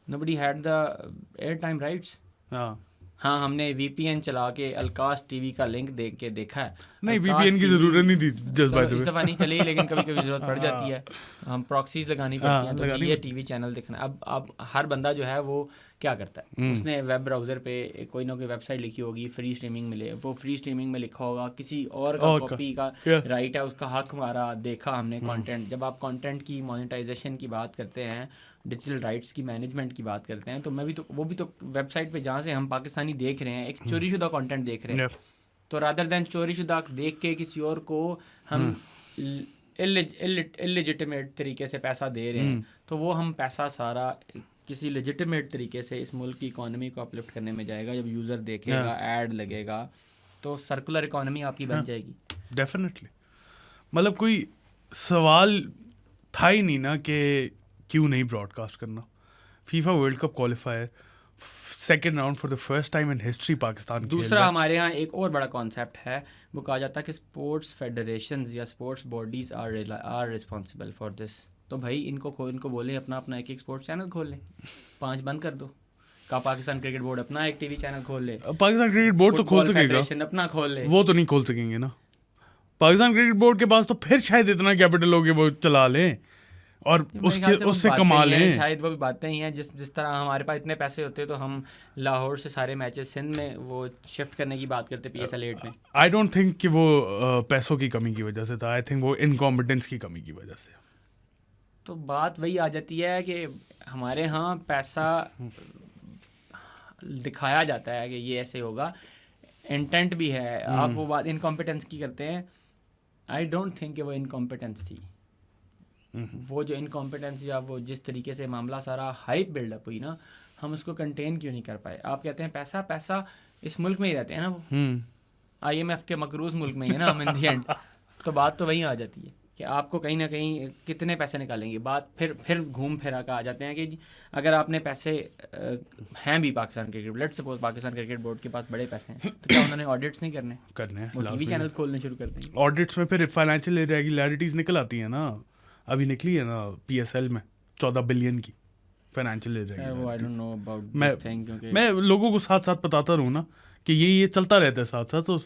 Nobody had the air time rights. हाँ, हमने VPN चला के अलकास टीवी का लिंक देख के देखा है। नहीं, VPN की जरूरत नहीं थी इस दफ़ा नहीं चली, लेकिन कभी कभी ज़रूरत पड़ जाती है, हम प्रॉक्सीज लगानी पड़ती हैं तो ये टीवी चैनल देखना। अब हर बंदा जो है वो क्या करता है, उसने वेब ब्राउज़र पे कोई ना कोई वेबसाइट लिखी होगी फ्री स्ट्रीमिंग मिले, वो फ्री स्ट्रीमिंग में लिखा होगा किसी और का कॉपी का राइट है, उसका हक मारा, देखा हमने कंटेंट। जब आप कंटेंट की मोनेटाइजेशन की बात करते हैं, डिजिटल राइट्स की मैनेजमेंट की बात करते हैं, तो वो भी तो वेबसाइट पे जहाँ से हम पाकिस्तानी देख रहे हैं एक चोरीशुदा कंटेंट देख रहे हैं, तो रादर दैन चोरीशुदा देख के किसी और को हम इलेजिटिमेट तरीके से पैसा दे रहे हैं, तो वो हम पैसा सारा किसी लेजिटिमेट तरीके से इस मुल्क की इकोनॉमी को अपलिफ्ट करने में जाएगा। जब यूज़र देखेगा, ऐड लगेगा, तो सर्कुलर इकोनॉमी आपकी बन जाएगी। डेफिनेटली। मतलब कोई सवाल था ही नहीं ना कि क्यों नहीं ब्रॉडकास्ट करना। FIFA world cup qualifier second round for the first time in history Pakistan. दूसरा हमारे यहाँ एक और बड़ा कॉन्सेप्ट है, वो कहा जाता है कि स्पोर्ट्स फेडरेशंस या sports bodies are responsible for this. तो भाई इनको बोलें अपना एक स्पोर्ट्स चैनल खोल लें, 5 बंद कर दो। का पाकिस्तान क्रिकेट बोर्ड अपना एक टीवी चैनल खोल ले, पाकिस्तान क्रिकेट बोर्ड तो खोल सकेगा, अपना खोल ले। वो तो नहीं खोल सकेंगे ना, पाकिस्तान क्रिकेट बोर्ड के पास तो फिर शायद इतना कैपिटल हो कि वो चला लें और उससे कमा लें। शायद वो भी बातें ही हैं, जिस तरह हमारे पास इतने पैसे होते तो हम लाहौर से सारे मैचेस सिंध में वो शिफ्ट करने की बात करते PSL 8 में। आई डोंट थिंक कि वो पैसों की कमी की वजह से था, आई थिंक वो इनकॉम्पिटेंस की कमी की वजह से। तो बात वही आ जाती है कि हमारे यहाँ पैसा दिखाया जाता है कि ये ऐसे होगा, इंटेंट भी है। आप वो बात इनकॉम्पिटेंस की करते हैं, आई डोंट थिंक कि वो इनकॉम्पिटेंस थी। वो जो इनकॉम्पिटेंस या वो जिस तरीके से मामला सारा हाइप बिल्डअप हुई ना, हम उसको कंटेन क्यों नहीं कर पाए? आप कहते हैं पैसा पैसा, इस मुल्क में ही रहते हैं ना वो, IMF के मकरूज मुल्क में ही है ना हम इन दी एंड। तो बात तो वहीं आ जाती है कि आपको कहीं ना कहीं कितने पैसे निकालेंगे। बात फिर घूम फिरा कर आ जाते हैं कि अगर आपने पैसे हैं भी Pakistan cricket, let's suppose Pakistan cricket board के पास बड़े पैसे हैं, तो क्या उन्होंने ऑडिट्स नहीं करने वो टीवी चैनल खोलने शुरू कर देंगे। ऑडिट्स में फिर फाइनेंशियल इरेगुलरिटीज निकल आती है ना, अभी निकली है ना PSL में 14 बिलियन की फाइनेंशियल इरेगुलरिटीज। मैं लोगों को साथ साथ बताता रहूँ ना कि ये चलता रहता है साथ साथ, तो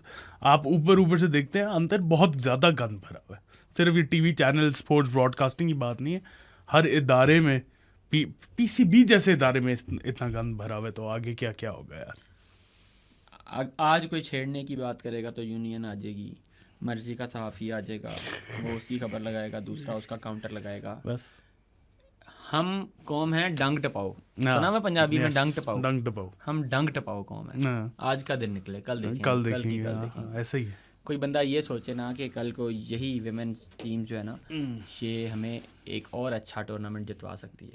आप ऊपर से देखते हैं अंदर बहुत ज़्यादा गंद भरा हुआ है। सिर्फ ये टीवी चैनल स्पोर्ट्स ब्रॉडकास्टिंग की बात नहीं है, हर इदारे में PCB जैसे इदारे में इतना गंद भरा हुआ है, तो आगे क्या क्या होगा यार। आज कोई छेड़ने की बात करेगा तो यूनियन आ जाएगी, मर्जी का सहाफ़ी आ जाएगा, वो उसकी खबर लगाएगा, दूसरा उसका काउंटर लगाएगा। बस हम कौम है डंग टपाओ, सुना मैं पंजाबी में डंग टपाओ, हम डंग टपाओ कौम है। आज का दिन निकले कल देखेंगे। ऐसे ही है। कोई बंदा ये सोचे ना कि कल को यही विमेंस टीम जो है ना, ये हमें एक और अच्छा टूर्नामेंट जितवा सकती है,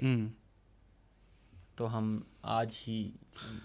तो हम आज ही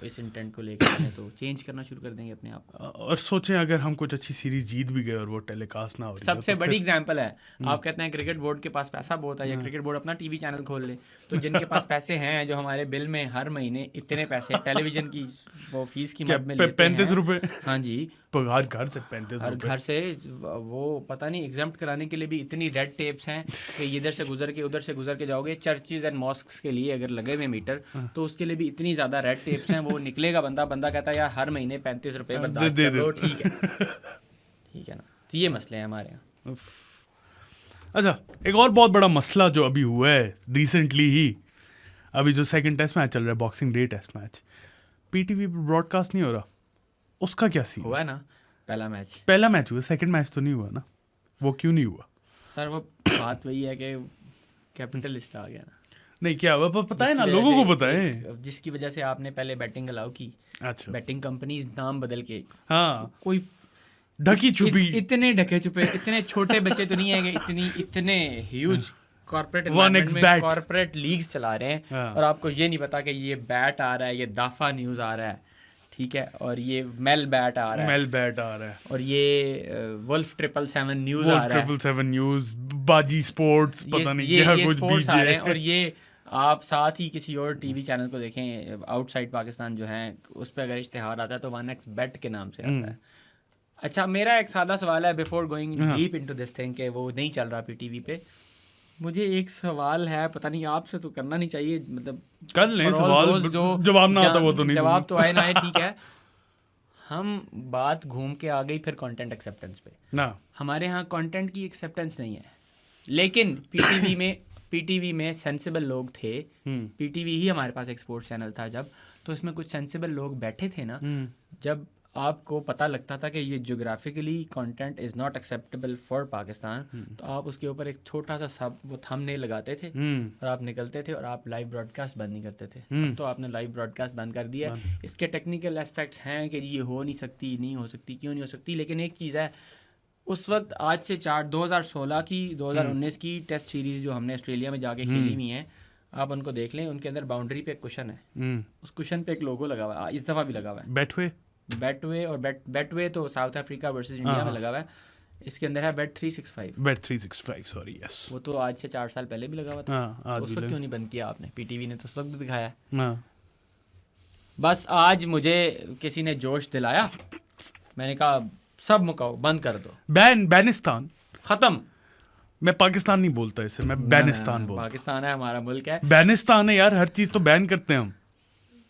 इस इंटेंट को लेकर तो चेंज करना शुरू कर देंगे अपने आप को। और सोचें अगर हम कुछ अच्छी सीरीज जीत भी गए और वो टेलीकास्ट ना हो रही, सबसे बड़ी एग्जांपल है, आप कहते हैं क्रिकेट बोर्ड के पास पैसा बहुत है या क्रिकेट बोर्ड अपना टीवी चैनल खोल ले, तो जिनके पास पैसे हैं, जो हमारे बिल में हर महीने इतने पैसे टेलीविजन की वो फीस की मद में लेते हैं 35 रुपए, हाँ जी, हर घर से 35 हर घर से वो पता नहीं एग्जाम्प्ट कराने के लिए भी इतनी रेड टेप्स हैं कि इधर से गुजर के उधर से गुजर के जाओगे। चर्चेज एंड मॉस्क्स के लिए अगर लगे हुए मीटर, तो उसके लिए भी इतनी ज़्यादा रेड टेप्स हैं। वो निकलेगा बंदा कहता है यार हर महीने 35 रुपये बर्दाश्त कर लो, ठीक है ना। तो ये मसले हैं हमारे यहाँ। अच्छा, एक और बहुत बड़ा मसला जो अभी हुआ है रिसेंटली ही, अभी जो सेकंड टेस्ट मैच चल रहा है, boxing day test match, PTV पर ब्रॉडकास्ट नहीं हो रहा, उसका क्या सीन हुआ है ना? पहला मैच हुआ, सेकंड मैच तो नहीं हुआ ना, वो क्यों नहीं हुआ? सर वो बात वही है कि कैपिटलिस्ट आ गया ना। नहीं, क्या हुआ पता है ना, लोगों को पता है, जिसकी वजह से आपने पहले बैटिंग अलाउ की। अच्छा, बैटिंग कंपनीज नाम बदल के, हाँ, कोई ढकी छुपी, इतने ढके छुपे, इतने छोटे बच्चे तो नहीं है कि इतने ह्यूज कॉर्पोरेट लीग्स चला रहे हैं, और आपको ये नहीं पता कि ये बैट आ रहा है, ये दाफा न्यूज़ आ रहा है, ठीक है, और ये मेल बैट आ रहा है, और ये वुल्फ 777 न्यूज़ आ रहा है, 777 न्यूज़, बाजी स्पोर्ट्स, पता नहीं ये कुछ स्पोर्ट्स आ रहे हैं। और ये आप साथ ही किसी और टीवी चैनल को देखें आउटसाइड पाकिस्तान जो है, उस पर अगर इश्तिहार आता है तो 1x bet के नाम से आता है। अच्छा, मेरा एक सादा सवाल है before going deep into this thing कि वो नहीं चल रहा PTV पे, मुझे एक सवाल है, पता नहीं आपसे तो करना नहीं चाहिए, मतलब कर लें सवाल, जो जवाब ना आता वो तो नहीं, जवाब तो आए ना आए, ठीक है। हम बात घूम के आ गई फिर कंटेंट एक्सेप्टेंस पे ना। हमारे यहाँ कंटेंट की एक्सेप्टेंस नहीं है, लेकिन PTV में सेंसिबल लोग थे। PTV ही हमारे पास एक स्पोर्ट्स चैनल था जब, तो इसमें कुछ सेंसिबल लोग बैठे थे ना, जब आपको पता लगता था कि ये geographically content is not acceptable for Pakistan, तो आप उसके ऊपर एक छोटा सा सब वो थंबनेल लगाते थे और आप निकलते थे और आप लाइव ब्रॉडकास्ट बंद नहीं करते थे। अब तो आपने लाइव ब्रॉडकास्ट बंद कर दिया। इसके टेक्निकल एस्पेक्ट्स हैं कि ये हो नहीं सकती, क्यों नहीं हो सकती, लेकिन एक चीज़ है, उस वक्त आज से 2016 की 2019 की टेस्ट सीरीज़ जो हमने ऑस्ट्रेलिया में जाके खेली हुई हैं, आप उनको देख लें, उनके अंदर बाउंड्री पे एक कुशन है, उस कुशन पे एक लोगो लगा हुआ है, इस दफ़ा भी लगा हुआ है, बेटवे तो साउथ अफ्रीका वर्सेस इंडिया में लगा हुआ है, इसके अंदर है Bet365 सॉरी, यस, वो तो आज से 4 साल पहले भी लगा हुआ था। उस वक्त क्यों नहीं बंद किया आपने? PTV ने तो उस वक्त दिखाया। बस आज मुझे किसी ने जोश दिलाया, मैंने कहा सब मुकाओ, बंद कर दो, बैनिस्तान खत्म। मैं पाकिस्तान नहीं बोलता इसे, मैं बैनिस्तान बोलता। पाकिस्तान है हमारा मुल्क है, बैनिस्तान है यार, हर चीज तो बैन करते हैं हम,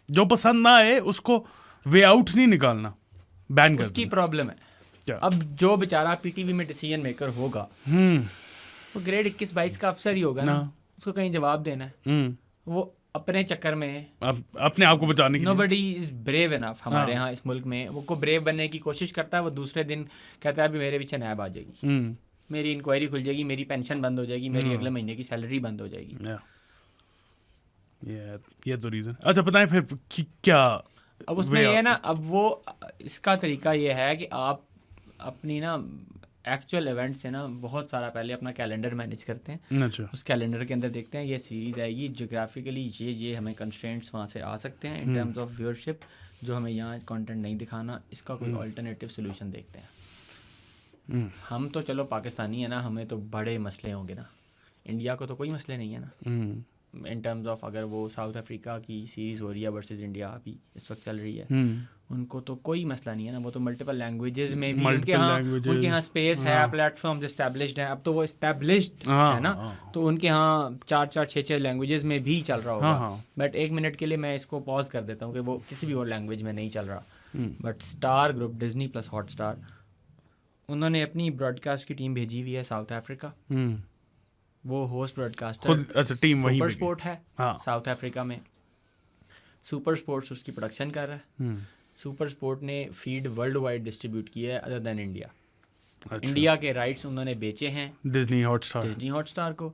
जो पसंद ना आए उसको वे आउट नहीं निकालना, बैन कर। उसकी प्रॉब्लम है क्या? अब जो बेचारा PTV में डिसीजन मेकर होगा, वो ग्रेड 21-22 का अफसर ही होगा ना, उसको कहीं जवाब देना है, वो अपने चक्कर में अपने आप को बचाने के लिए, नोबडी इज ब्रेव इनफ हमारे यहाँ इस मुल्क में, वो को ब्रेव बनने की कोशिश करता है, वो दूसरे दिन कहता है अभी मेरे पीछे नैब आ जाएगी, मेरी इंक्वायरी खुल जाएगी, मेरी पेंशन बंद हो जाएगी, मेरी अगले महीने की सैलरी बंद हो जाएगी। ये तो रीज़न। अच्छा बताएं फिर क्या अब उसमें ये है ना, अब वो इसका तरीका ये है कि आप अपनी ना एक्चुअल इवेंट से ना बहुत सारा पहले अपना कैलेंडर मैनेज करते हैं। अच्छा। उस कैलेंडर के अंदर देखते हैं ये सीरीज़ आएगी, जोग्राफिकली ये हमें कंस्ट्रेंट्स वहाँ से आ सकते हैं इन टर्म्स ऑफ व्यूअरशिप, जो हमें यहाँ कंटेंट नहीं दिखाना, इसका कोई अल्टरनेटिव सोल्यूशन देखते हैं। हम तो चलो पाकिस्तानी है ना, हमें तो बड़े मसले होंगे ना, इंडिया को तो कोई मसले नहीं है ना इन टर्म्स ऑफ, अगर वो साउथ अफ्रीका की सीरीज़ हो रही है वर्सेस इंडिया अभी इस वक्त चल रही है, उनको तो कोई मसला नहीं है ना, वो तो मल्टीपल लैंग्वेजेस में भी उनके यहाँ स्पेस है, प्लेटफॉर्म्स एस्टैब्लिश्ड हैं, अब तो वो एस्टैब्लिश्ड है ना, तो उनके यहाँ 4-4-6-6 लैंग्वेजेस में भी चल रहा होगा। बट 1 मिनट के लिए मैं इसको पॉज कर देता हूँ कि वो किसी भी और लैंग्वेज में नहीं चल रहा। But star group, Disney plus Hotstar, उन्होंने अपनी ब्रॉडकास्ट की टीम भेजी हुई है साउथ अफ्रीका। वो होस्ट ब्रॉडकास्टर अच्छा टीम वही सुपर स्पोर्ट है साउथ अफ्रीका में, सुपर स्पोर्ट्स उसकी प्रोडक्शन कर रहा है। सुपर स्पोर्ट ने फीड वर्ल्ड वाइड डिस्ट्रीब्यूट किया है अदर देन इंडिया। इंडिया के राइट्स उन्होंने बेचे हैं डिज्नी हॉटस्टार को।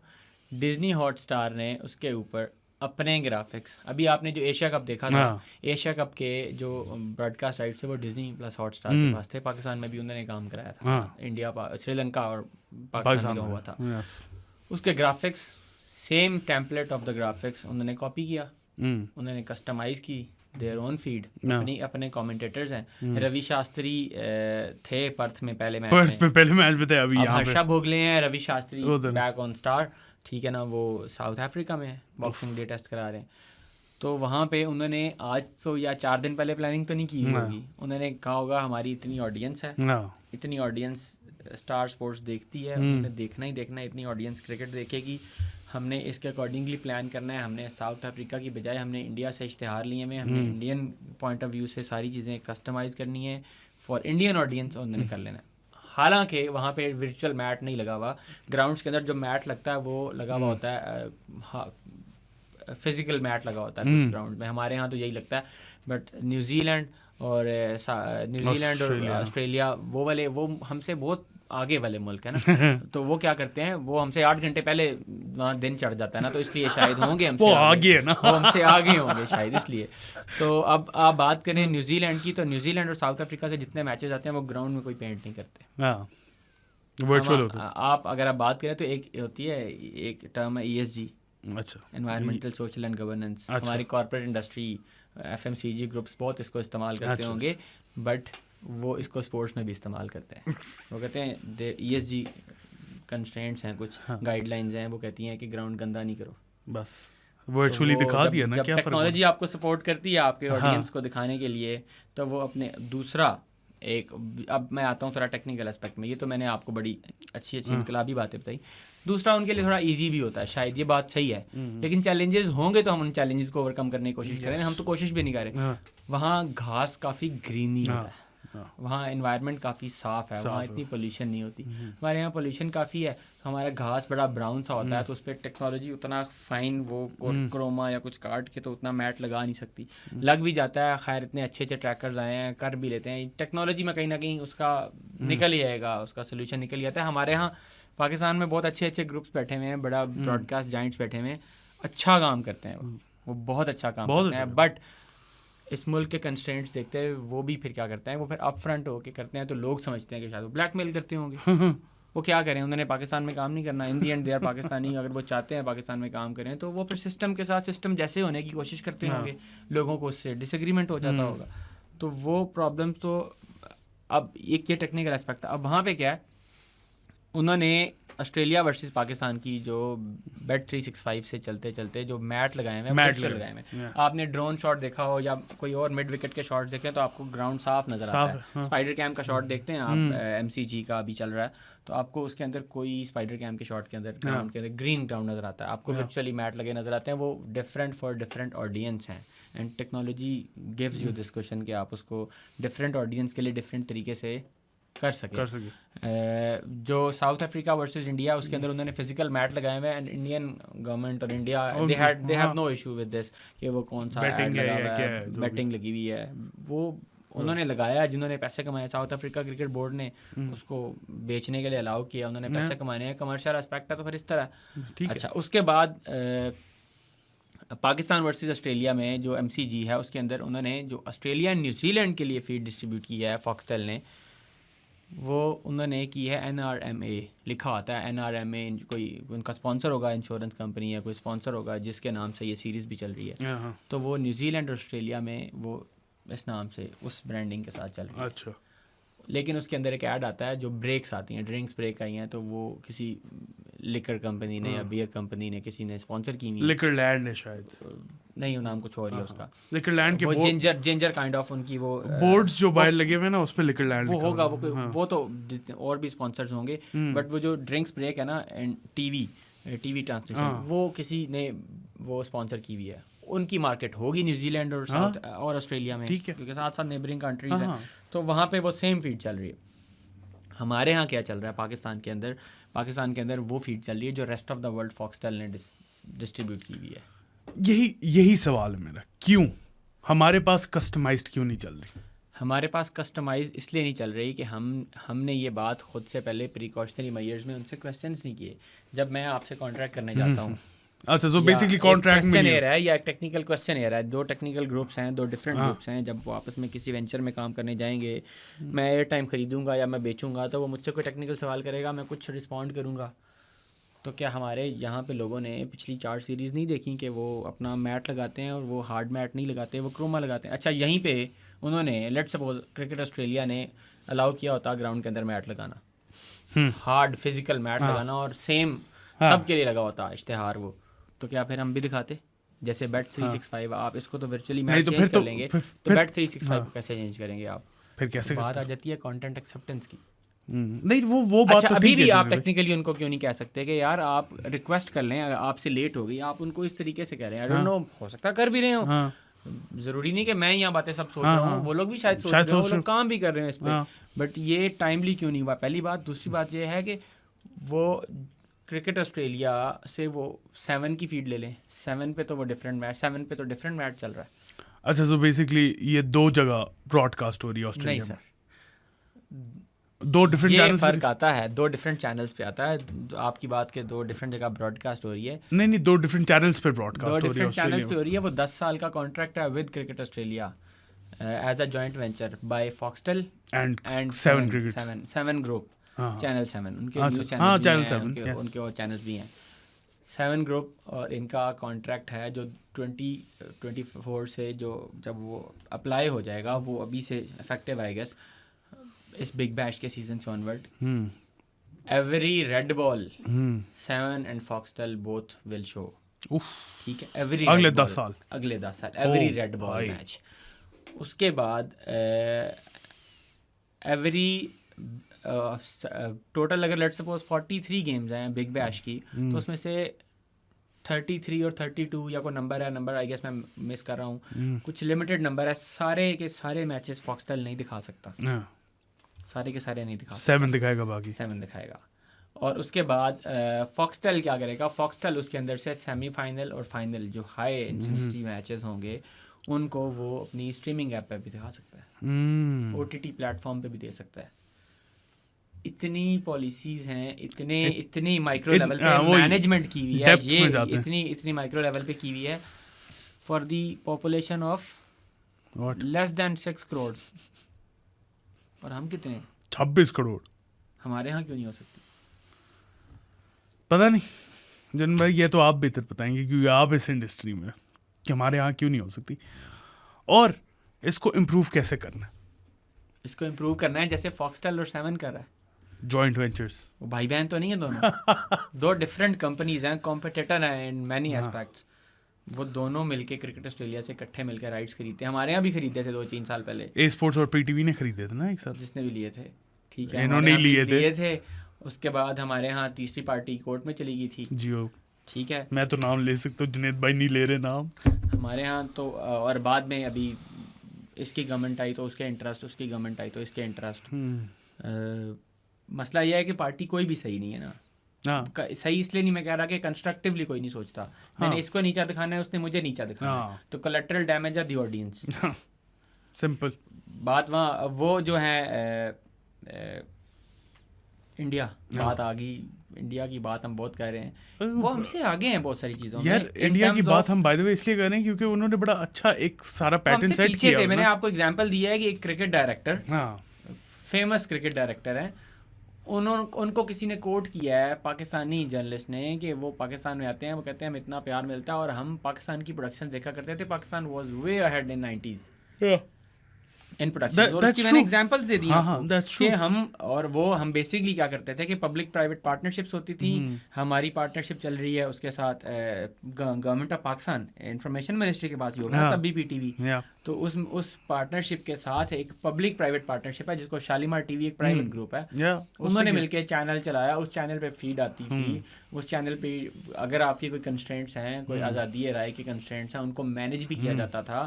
डिज्नी हॉटस्टार ने उसके ऊपर अपने ग्राफिक्स, अभी आपने जो एशिया कप देखा था, एशिया कप के जो ब्रॉडकास्ट राइट्स थे वो डिज्नी प्लस हॉटस्टार के पास थे। पाकिस्तान में भी उन्होंने काम कराया था, इंडिया श्रीलंका और पाकिस्तान में हुआ था। उसके graphics same template of the graphics उन्होंने कॉपी किया, उन्होंने कस्टमाइज की देयर ओन फीड, अपने कमेंटेटर्स हैं। रवि शास्त्री थे पर्थ में पहले मैच में थे, अभी हर्षा भोगले हैं, Ravi Shastri back on star, ठीक है ना, वो साउथ अफ्रीका में है, बॉक्सिंग डे टेस्ट करा रहे हैं। तो वहाँ पे उन्होंने आज तो या 4 दिन पहले प्लानिंग तो नहीं की होगी, उन्होंने कहा होगा हमारी इतनी ऑडियंस है, इतनी ऑडियंस स्टार स्पोर्ट्स देखती है, उन्होंने देखना ही देखना है, इतनी ऑडियंस क्रिकेट देखेगी, हमने इसके अकॉर्डिंगली प्लान करना है। हमने साउथ अफ्रीका की बजाय हमने इंडिया से इश्तेहार लिए हुए, हमने इंडियन पॉइंट ऑफ व्यू से सारी चीज़ें कस्टमाइज़ करनी है फॉर इंडियन ऑडियंस, उन्होंने कर लेना है। हालांकि वहाँ पे वर्चुअल मैट नहीं लगा हुआ, ग्राउंड्स के अंदर जो मैट लगता है वो लगा हुआ होता है, फिजिकल मैट लगा होता है कुछ ग्राउंड में, हमारे यहाँ तो यही लगता है। बट न्यूजीलैंड और ऑस्ट्रेलिया वो वाले, वो हमसे बहुत आगे वाले मुल्क है ना, तो वो क्या करते हैं, वो हमसे 8 घंटे पहले वहाँ दिन चढ़ जाता है ना, तो इसलिए शायद होंगे हमसे आगे ना, वो हमसे आगे होंगे शायद इसलिए। तो अब आप बात करें न्यूजीलैंड की, तो न्यूजीलैंड और साउथ अफ्रीका से जितने मैचेस आते हैं वो ग्राउंड में कोई पेंट नहीं करते, वर्चुअल होते हैं। आप अगर आप बात करें तो एक होती है, एक टर्म है ESG, अच्छा, एनवायरमेंटल सोशल एंड गवर्नेंस। हमारी कॉर्पोरेट इंडस्ट्री FMCG ग्रुप्स बहुत इसको इस्तेमाल करते होंगे, बट वो इसको स्पोर्ट्स में भी इस्तेमाल करते हैं। वो कहते हैं ESG कंस्ट्रेंट्स हैं, कुछ गाइडलाइंस हैं, वो कहती हैं कि ग्राउंड गंदा नहीं करो, बस वर्चुअली दिखा दिया ना। क्या टेक्नोलॉजी आपको सपोर्ट करती है आपके ऑडियंस को दिखाने के लिए, तो वो अपने दूसरा एक, अब मैं आता हूँ थोड़ा टेक्निकल एस्पेक्ट में, ये तो मैंने आपको बड़ी अच्छी इनकलाबी बातें बताई। दूसरा उनके लिए थोड़ा इजी भी होता है, शायद ये बात सही है, लेकिन चैलेंजेस होंगे तो हम उन चैलेंजेस को ओवरकम करने की कोशिश करें। हम तो कोशिश भी नहीं कर रहे। वहाँ घास काफ़ी ग्रीनी होता है, वहाँ एनवायरनमेंट काफ़ी साफ़ है, वहाँ इतनी पोल्यूशन नहीं होती। हमारे यहाँ पोल्यूशन काफ़ी है, हमारा घास बड़ा ब्राउन सा होता है, तो उस पर टेक्नोलॉजी उतना फाइन वो क्रोमा या कुछ काट के तो उतना मैट लगा नहीं सकती। लग भी जाता है, खैर इतने अच्छे अच्छे ट्रैकर्स आए हैं, कर भी लेते हैं, टेक्नोलॉजी में कहीं ना कहीं उसका निकल ही आएगा, उसका सोल्यूशन निकल ही आता है। हमारे यहाँ पाकिस्तान में बहुत अच्छे अच्छे ग्रुप्स बैठे हुए हैं, बड़ा ब्रॉडकास्ट जाइंट्स बैठे हुए हैं, अच्छा काम करते हैं, वो बहुत अच्छा काम करते हैं। बट इस मुल्क के कंस्ट्रेंट्स देखते हैं, वो भी फिर क्या करते हैं, वो फिर अप फ्रंट होके करते हैं, तो लोग समझते हैं कि शायद वो ब्लैकमेल करते होंगे। वो क्या करें, उन्होंने पाकिस्तान में काम नहीं करना, इन दी एंड दे आर पाकिस्तानी, अगर वो चाहते हैं पाकिस्तान में काम करें तो वो फिर सिस्टम के साथ सिस्टम जैसे होने की कोशिश करते होंगे, लोगों को उससे डिसएग्रीमेंट हो जाता होगा, तो वो प्रॉब्लम्स तो अब एक ये टेक्निकल एस्पेक्ट था। अब वहाँ पे क्या है, उन्होंने ऑस्ट्रेलिया वर्सेस पाकिस्तान की जो बेट 365 से चलते चलते जो मैट लगाए हुए हैं, आपने ड्रोन शॉट देखा हो या कोई और मिड विकेट के शॉट्स देखे तो आपको ग्राउंड साफ नजर आता है। स्पाइडर कैम का शॉट देखते हैं आप, MCG का अभी चल रहा है, तो आपको उसके अंदर कोई स्पाइडर कैम के शॉट के अंदर ग्राउंड के अंदर ग्रीन ग्राउंड नजर आता है, आपको वर्चुअली मैट लगे नजर आते हैं। वो डिफरेंट फॉर डिफरेंट ऑडियंस हैं, and technology gives you this question कि आप उसको डिफरेंट ऑडियंस के लिए डिफरेंट तरीके से कर सके। जो साउथ अफ्रीका वर्सेस इंडिया, उसके अंदर उन्होंने फिजिकल मैट लगाए हुए हैं, एंड इंडियन गवर्नमेंट और India they have no issue with this कि वो कौन सा बैटिंग लगी हुई है, वो उन्होंने लगाया, जिन्होंने पैसे कमाए। साउथ अफ्रीका क्रिकेट बोर्ड ने उसको बेचने के लिए अलाउ किया, उन्होंने पैसे कमाने हैं, कमर्शियल एस्पेक्ट है तो फिर इस तरह। अच्छा, उसके बाद पाकिस्तान वर्सेस ऑस्ट्रेलिया में जो MCG है उसके अंदर उन्होंने जो ऑस्ट्रेलिया एंड न्यूजीलैंड के लिए फीड डिस्ट्रीब्यूट किया है फॉक्सटेल ने, वो उन्होंने की है NRMA, लिखा होता है NRMA, कोई उनका स्पॉन्सर होगा, इंश्योरेंस कंपनी या कोई स्पॉन्सर होगा जिसके नाम से ये सीरीज़ भी चल रही है। तो वो न्यूजीलैंड और ऑस्ट्रेलिया में वो इस नाम से उस ब्रांडिंग के साथ चल रही है। अच्छा। लेकिन उसके अंदर एक ऐड आता है, जो ब्रेक्स आती हैं, ड्रिंक्स ब्रेक आई हैं, तो वो किसी लिकर कंपनी ने या बियर कंपनी ने किसी ने स्पॉन्सर की नहीं। लिकर लैंड है शायद, नहीं, वो नाम कुछ और ही है उसका। लिकर लैंड के वो जिंजर काइंड ऑफ उनकी वो बोर्ड्स जो बाहर लगे हुए हैं ना, उस पे लिकर लैंड वो होगा। वो तो और भी स्पॉन्सर्स होंगे, बट वो जो ड्रिंक्स ब्रेक है ना, टीवी ट्रांसलेशन, वो किसी ने वो स्पॉन्सर की हुई है। उनकी मार्केट होगी न्यूजीलैंड और साउथ और ऑस्ट्रेलिया में, क्योंकि साथ साथ नेबरिंग कंट्रीज हैं, तो वहाँ पे वो सेम फीड चल रही है। हमारे यहाँ क्या चल रहा है पाकिस्तान के अंदर वो फीड चल रही है जो rest of the world foxtail ने डिस्ट्रीब्यूट की हुई है। यही सवाल है मेरा, क्यों हमारे पास कस्टमाइज्ड क्यों नहीं चल रही? हमारे पास कस्टमाइज इसलिए नहीं चल रही कि हमने ये बात खुद से पहले प्रिकॉशनरी मेजर्स में उनसे क्वेश्चंस नहीं किए। जब मैं आपसे कॉन्ट्रैक्ट करने जाता हूँ, अच्छा, तो बेसिकली कॉन्ट्रैक्ट में क्वेश्चन है या एक टेक्निकल क्वेश्चन है, 2 टेक्निकल ग्रुप्स हैं, 2 डिफरेंट ग्रुप्स हैं, जब वो आपस में किसी वेंचर में काम करने जाएंगे, मैं एयर टाइम खरीदूंगा या मैं बेचूंगा, तो वो मुझसे कोई टेक्निकल सवाल करेगा, मैं कुछ रिस्पॉन्ड करूंगा। तो क्या हमारे यहाँ पे लोगों ने पिछली 4 सीरीज़ नहीं देखी कि वो अपना मैट लगाते हैं और वो हार्ड मैट नहीं लगाते, वो क्रोमा लगाते हैं। अच्छा, यहीं पे उन्होंने लेट्स सपोज क्रिकेट ऑस्ट्रेलिया ने अलाउ किया होता ग्राउंड के अंदर मैट लगाना, हार्ड फिजिकल मैट लगाना, और सेम सब के लिए लगा होता इश्तेहार वो, तो क्या फिर हम भी दिखाते? जैसे Bet 365, आप इसको तो वर्चुअली मैच चेंज कर लेंगे, तो Bet 365 को कैसे चेंज करेंगे आप? फिर कैसे बात आ जाती है कंटेंट एक्सेप्टेंस की। नहीं, वो बात अच्छा, तो अभी भी आप टेक्निकली उनको क्यों नहीं कह सकते कि यार आप रिक्वेस्ट कर लें, आपसे लेट हो गई, आप उनको इस तरीके से कह रहे हैं, आई डोंट नो, हो सकता है कर भी रहे हो, जरूरी नहीं कि मैं यहाँ बातें सब सोच रहा हूँ, वो लोग भी शायद सोच रहे हो, वो लोग काम भी कर रहे हैं इस पे, बट ये टाइमली क्यों नहीं हुआ? पहली बात। दूसरी बात ये है कि वो क्रिकेट ऑस्ट्रेलिया से वो 7 की फीड ले लें, 7 पे तो वो डिफरेंट मैच चल रहा है। अच्छा, सो बेसिकली ये 2 जगह ब्रॉडकास्ट हो रही है ऑस्ट्रेलिया में? नहीं सर, 2 डिफरेंट चैनल्स फर्क आता है, 2 डिफरेंट चैनल्स पे आता है। आपकी बात के 2 डिफरेंट जगह ब्रॉडकास्ट हो रही है। नहीं, 2 डिफरेंट चैनल्स पे ब्रॉडकास्ट हो रही है, 2 डिफरेंट चैनल्स पे हो रही है। वो 10 साल का कॉन्ट्रैक्ट है with cricket Australia as a joint venture by Foxtel and 7 group, channel 7 उनके न्यूज़ चैनल, उनके और चैनल्स भी हैं, 7 ग्रुप, और इनका कॉन्ट्रैक्ट है जो 2024 से, जो जब वो अप्लाई हो जाएगा, वो अभी से इफेक्टिव आई गेस इस बिग बैश के सीजन से onward, every red ball 7 and foxtail both will show. ठीक है, एवरी अगले 10 साल एवरी रेड बॉल मैच। उसके बाद एवरी टोटल अगर लेट्स सपोज 43 गेम्स हैं बिग बैश की, तो उसमें से 33 और 32 या कोई नंबर आई गेस मैं मिस कर रहा हूँ, कुछ लिमिटेड नंबर है, सारे के सारे मैचेस फॉक्सटेल नहीं दिखा सकता, सारे के सारे नहीं दिखा सकता, 7 दिखाएगा, बाकी 7 दिखाएगा। और उसके बाद फॉक्सटेल क्या करेगा? फॉक्सटेल उसके अंदर से सेमीफाइनल और फाइनल जो हाई इंटेंसिटी मैचेस होंगे उनको वो अपनी स्ट्रीमिंग ऐप पे भी दिखा सकता है, OTT प्लेटफॉर्म पे भी दे सकता है। इतनी पॉलिसीज हैं, इतनी माइक्रो लेवल पे मैनेजमेंट की हुई है, ये इतनी माइक्रो लेवल पे की हुई है for the population of less than 6 crore. और हम कितने? 26 करोड़। हमारे यहाँ क्यों नहीं हो सकती? पता नहीं जन भाई, ये तो आप बेहतर बताएंगे क्योंकि आप इस इंडस्ट्री में, कि हमारे यहाँ क्यों नहीं हो सकती, और इसको इम्प्रूव कैसे करना है? इसको इम्प्रूव करना है जैसे फॉक्सटेल और 7 कर रहा है, जॉइंट वेंचर्स। वो भाई बहन तो नहीं है दोनों, 2 डिफरेंट कंपनीज हैं, कॉम्पिटिटर हैं इन मैनी एस्पेक्ट्स। वो दोनों मिलके क्रिकेट ऑस्ट्रेलिया से इकट्ठे मिलकर राइट्स खरीदते हैं, हमारे यहाँ भी खरीदे थे 2-3 साल पहले, ए स्पोर्ट्स और PTV ने खरीदे थे ना एक साथ, जिसने भी लिए थे। ठीक है, इन्होंने लिए थे। उसके बाद हमारे यहाँ तीसरी पार्टी कोर्ट में चली गई थी, जियो। ठीक है, मैं तो नाम ले सकता हूँ, जुनेद भाई नहीं ले रहे नाम हमारे यहाँ तो। और बाद में अभी इसकी गवर्नमेंट आई तो उसके इंटरेस्ट, उसकी गवर्नमेंट आई तो इसके इंटरेस्ट। मसला यह है कि पार्टी कोई भी सही नहीं है ना। सही इसलिए नहीं मैं कह रहा कि कंस्ट्रक्टिवली कोई नहीं सोचता, मैंने इसको नीचा दिखाना है, उसने मुझे नीचा दिखाना है, तो कोलैटरल डैमेज है द ऑडियंस। सिंपल बात वहाँ वो जो है इंडिया बात आ गई, इंडिया की बात हम बहुत कर रहे हैं, वो हमसे आगे हैं बहुत सारी चीज़ों में यार। इंडिया की बात हम बाय द वे इसलिए कर रहे हैं क्योंकि उन्होंने बड़ा अच्छा एक सारा पैटर्न सेट किया है। मैंने आपको एग्जांपल दिया है कि एक cricket director, famous cricket director है, उनको किसी ने कोट किया है पाकिस्तानी जर्नलिस्ट ने कि वो पाकिस्तान में आते हैं, वो कहते हैं हम इतना प्यार मिलता है और हम पाकिस्तान की प्रोडक्शन देखा करते थे, Pakistan was way ahead in 90s in production. और उसकी मैंने एग्जांपल्स दे दिए कि हम बेसिकली क्या करते थे कि पब्लिक प्राइवेट पार्टनरशिप्स होती थी। हमारी पार्टनरशिप चल रही है उसके साथ government of Pakistan, information ministry के पास ही होगा तब भी पीटीवी, तो उस पार्टनरशिप के साथ एक पब्लिक प्राइवेट पार्टनरशिप है जिसको शालीमार टीवी एक प्राइवेट ग्रुप है, उन्होंने मिलकर चैनल चलाया, उस चैनल पे फीड आती थी, उस चैनल पे अगर आपकी कोई कंस्ट्रेंट्स हैं, कोई आज़ादी राय के कंस्ट्रेंट्स हैं, उनको मैनेज भी किया जाता था।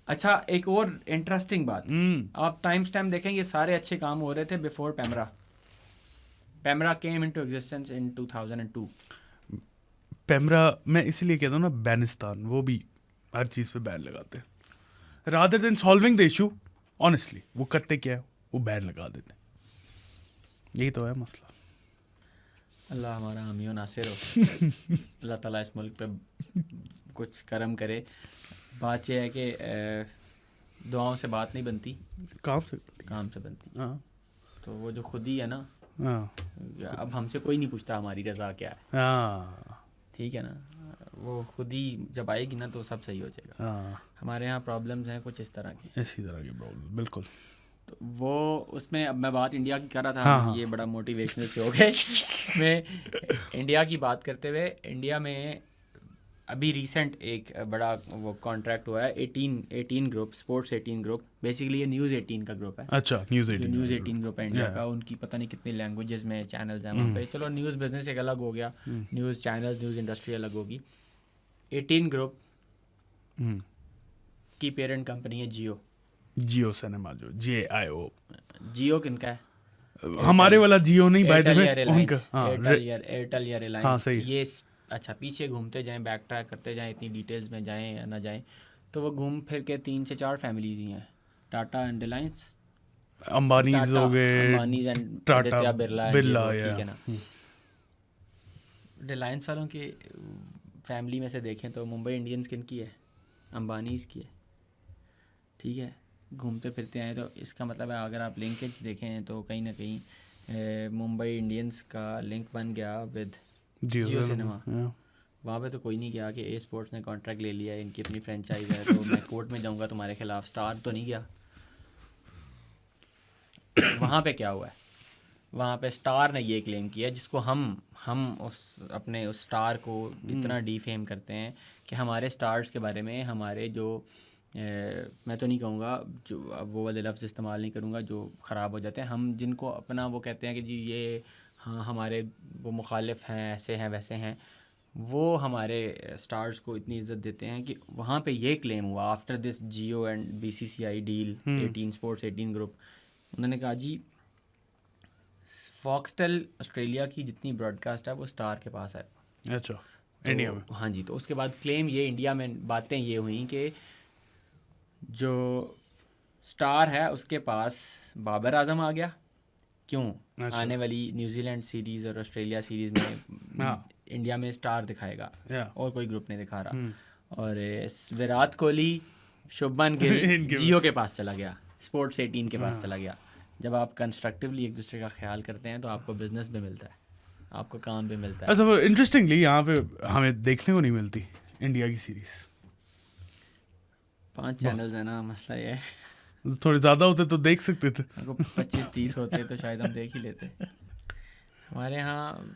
अच्छा, एक और इंटरेस्टिंग बात, आप टाइम स्टैम्प देखें, ये सारे अच्छे काम हो रहे थे before PEMRA. PEMRA came into existence in 2002। PEMRA मैं इसीलिए कहता हूँ ना, बैनिस्तान वो भी हर चीज़ पे बैन लगाते हैं rather than solving the issue. Honestly वो करते क्या है, वो बैन लगा देते हैं। यही तो है मसला। अल्लाह हमारा हामी नासिर हो। अल्लाह ताला इस मुल्क पे कुछ करम करे। बात यह है कि दुआओं से बात नहीं बनती, काम से बनती। तो वो जो खुद ही है ना, अब हमसे कोई नहीं पूछता हमारी रज़ा क्या है, ठीक है ना, वो खुद ही जब आएगी ना तो सब सही हो जाएगा। हमारे यहाँ प्रॉब्लम्स हैं कुछ इस तरह की, इसी तरह की प्रॉब्लम, बिल्कुल। तो वो उसमें अब मैं बात इंडिया की कर रहा था, ये बड़ा मोटिवेशनल से हो गए। इसमें इंडिया की बात करते हुए, इंडिया में अभी रिसेंट एक बड़ा वो कॉन्ट्रैक्ट हुआ है 18 ग्रुप, स्पोर्ट्स 18 ग्रुप, बेसिकली ये न्यूज़ 18 का ग्रुप है। अच्छा, न्यूज़ 18 ग्रुप है इंडिया का, उनकी पता नहीं कितनी लैंग्वेजेस में चैनल्स हैं वहाँ पे। चलो न्यूज़ बिजनेस एक अलग हो गया, न्यूज़ चैनल, न्यूज़ इंडस्ट्री अलग होगी। 18 ग्रुप की पेरेंट कंपनी है जियो सिनेमा, जो JIO। जियो किनका है? हमारे वाला जियो नहीं, बाय द वे एयरटेल या रिलायंस। हाँ, सही। ये अच्छा, पीछे घूमते जाएं, बैक ट्रैक करते जाएं, इतनी डिटेल्स में जाएं या ना जाएं, तो वो घूम फिर के 3 से 4 फैमिलीज ही हैं। टाटा एंड रिलायंस, अंबानीज हो गए, अंबानीज एंड टाटा बिरला, ठीक है ना। रिलायंस वालों के फैमिली में से देखें तो मुंबई इंडियंस किनकी है? अंबानीज की है, ठीक है। घूमते फिरते आए तो इसका मतलब है अगर आप लिंकेज देखें तो कहीं ना कहीं मुंबई इंडियंस का लिंक बन गया विद जियो सिनेमा। वहाँ पे तो कोई नहीं गया कि ए स्पोर्ट्स ने कॉन्ट्रैक्ट ले लिया है, इनकी अपनी फ्रेंचाइज है, तो मैं कोर्ट में जाऊँगा तुम्हारे खिलाफ। स्टार तो नहीं गया वहाँ पे। क्या हुआ है वहाँ पे? स्टार ने ये क्लेम किया जिसको हम अपने उस स्टार को इतना डीफेम करते हैं कि हमारे स्टार्स के बारे में, हमारे जो मैं तो नहीं कहूँगा, जो वो वाले लफ्ज़ इस्तेमाल नहीं करूँगा जो ख़राब हो जाते हैं, हम जिनको अपना वो कहते हैं कि जी ये हाँ हमारे वो मुखालिफ हैं, ऐसे हैं वैसे हैं, वो हमारे स्टार्स को इतनी इज्जत देते हैं कि वहाँ पे ये क्लेम हुआ after this Jio and BCCI deal 18 sports 18 group. उन्होंने कहा जी फॉक्सटेल ऑस्ट्रेलिया की जितनी ब्रॉडकास्ट है वो स्टार के पास है। अच्छा, तो इंडिया में? हाँ जी। तो उसके बाद क्लेम ये इंडिया में बातें ये हुई कि जो स्टार है उसके पास बाबर आजम आ गया। क्यों? अच्छा। आने वाली न्यूजीलैंड सीरीज़ और ऑस्ट्रेलिया सीरीज़ में इंडिया में स्टार दिखाएगा और कोई ग्रुप नहीं दिखा रहा। और विराट कोहली, शुभमन गिल जियो के पास चला गया, स्पोर्ट्स 18 के पास चला गया। जब आप कंस्ट्रक्टिवली एक दूसरे का ख्याल करते हैं तो आपको बिजनेस भी मिलता है, आपको काम भी मिलता है। अच्छा, इंटरेस्टिंगली यहाँ पे हमें देखने को नहीं मिलती इंडिया की सीरीज़। 5 चैनल्स है ना, मसला ये है। थोड़े ज़्यादा होते तो देख सकते थे। 25-30 होते तो शायद हम देख ही लेते। हमारे यहाँ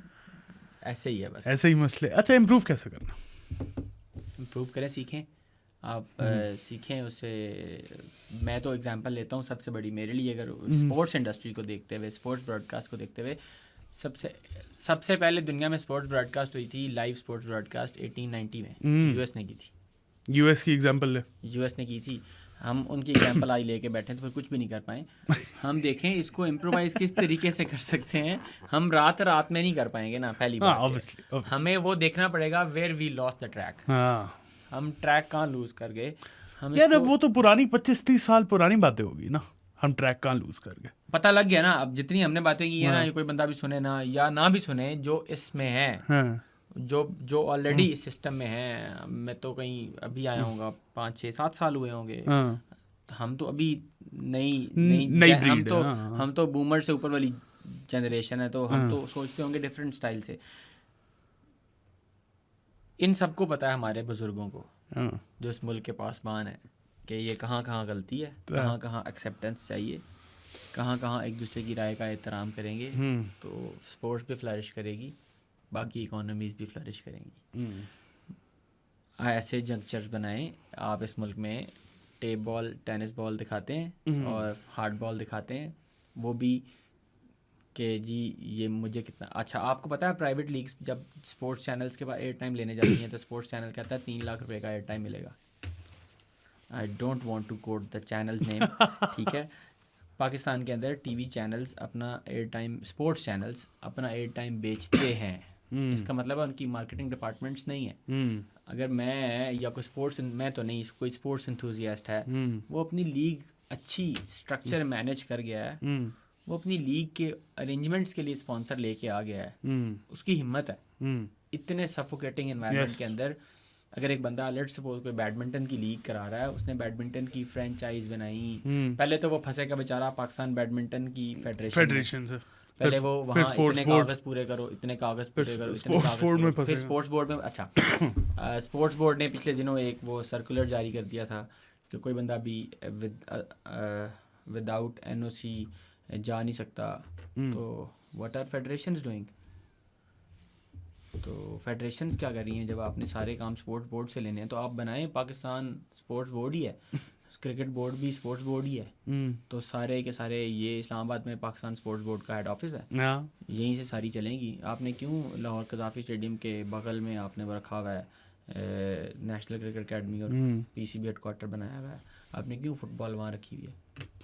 ऐसे ही है, बस ऐसे ही मसले। अच्छा, इम्प्रूव कैसे करना? इम्प्रूव करें, सीखें आप, सीखें उससे। मैं तो एग्जांपल लेता हूँ सबसे बड़ी मेरे लिए, अगर स्पोर्ट्स इंडस्ट्री को देखते हुए, स्पोर्ट्स ब्रॉडकास्ट को देखते हुए, सबसे पहले दुनिया में स्पोर्ट्स ब्रॉडकास्ट हुई थी, लाइव स्पोर्ट्स ब्रॉडकास्ट 1890 में US ने की थी। US की एग्जांपल ले। US ने की थी, हम उनकी एग्जांपल आई लेके बैठे तो फिर कुछ भी नहीं कर पाए। हम देखें इसको इम्प्रोवाइज किस तरीके से कर सकते हैं। हम रात में नहीं कर पाएंगे ना, पहली बात। हमें वो देखना पड़ेगा where we lost the track. हम ट्रैक कहाँ लूज़ कर गए। यार वो तो पुरानी 25-30 साल पुरानी बातें होगी ना, हम ट्रैक कहाँ लूज कर गए, पता लग गया ना। अब जितनी हमने बातें की है ना, ये कोई बंदा भी सुने ना या ना भी सुने, जो इसमें है, जो ऑलरेडी इस सिस्टम में है। मैं तो कहीं अभी आया हूँगा, 5-6-7 साल हुए होंगे। हम तो अभी नई हम तो बूमर से ऊपर वाली जनरेशन है, तो हम तो सोचते होंगे डिफरेंट स्टाइल से। इन सबको पता है हमारे बुजुर्गों को जो इस मुल्क के पासबान है कि ये कहाँ कहाँ गलती है, कहाँ कहाँ एक्सेप्टेंस चाहिए, कहाँ कहाँ एक दूसरे की राय का एहतराम करेंगे तो स्पोर्ट्स भी फ्लरिश करेगी, बाकी इकोनॉमीज़ भी फ्लरिश करेंगी। ऐसे जंक्चर्स बनाएं। आप इस मुल्क में टेप बॉल, टेनिस बॉल दिखाते हैं और हार्ड बॉल दिखाते हैं, वो भी कि जी ये मुझे कितना अच्छा। आपको पता है प्राइवेट लीग्स जब स्पोर्ट्स चैनल्स के पास एयर टाइम लेने जाती हैं तो स्पोर्ट्स चैनल कहता है 3 लाख रुपए का एयर टाइम मिलेगा। I don't want to quote the channel's name, ठीक है। पाकिस्तान के अंदर टीवी चैनल्स अपना एयर टाइम, स्पोर्ट्स चैनल्स अपना एयर टाइम बेचते हैं। इसका मतलब है उनकी मार्केटिंग डिपार्टमेंट्स नहीं है। अगर मैं या कोई स्पोर्ट्स, मैं तो नहीं, कोई स्पोर्ट्स एंथुसियास्ट है, वो अपनी लीग अच्छी स्ट्रक्चर मैनेज कर गया है, वो अपनी लीग के अरेंजमेंट्स के लिए स्पॉन्सर लेके आ गया है, उसकी हिम्मत है। इतने सफोकेटिंग एनवायरनमेंट के अंदर अगर एक बंदा लेट्स सपोज कोई बैडमिंटन की लीग करा रहा है, उसने बैडमिंटन की फ्रेंचाइज बनाई, पहले तो वो फंसेगा बेचारा पाकिस्तान बैडमिंटन की फेडरेशन से। पहले वो वहाँ इतने कागज पूरे करो, इतने कागज पूरे करो, इतने कागज, फिर स्पोर्ट्स बोर्ड में। अच्छा, स्पोर्ट्स बोर्ड ने पिछले दिनों एक वो सर्कुलर जारी कर दिया था कि कोई बंदा भी विदाउट NOC जा नहीं सकता। तो व्हाट आर फेडरेशंस डूइंग? तो फेडरेशंस क्या कर रही हैं? जब आपने सारे काम स्पोर्ट्स बोर्ड से लेने हैं तो आप बनाएं, पाकिस्तान स्पोर्ट्स बोर्ड ही है, क्रिकेट बोर्ड भी स्पोर्ट्स बोर्ड ही है, तो सारे के सारे ये इस्लामाबाद में पाकिस्तान स्पोर्ट्स बोर्ड का हेड ऑफिस है, यहीं से सारी चलेंगी। आपने क्यों लाहौर कज़ाफ़ी स्टेडियम के बगल में आपने वो रखा हुआ है नेशनल क्रिकेट अकेडमी और PCB हेडक्वार्टर बनाया हुआ है? आपने क्यों फुटबॉल वहाँ रखी हुई है?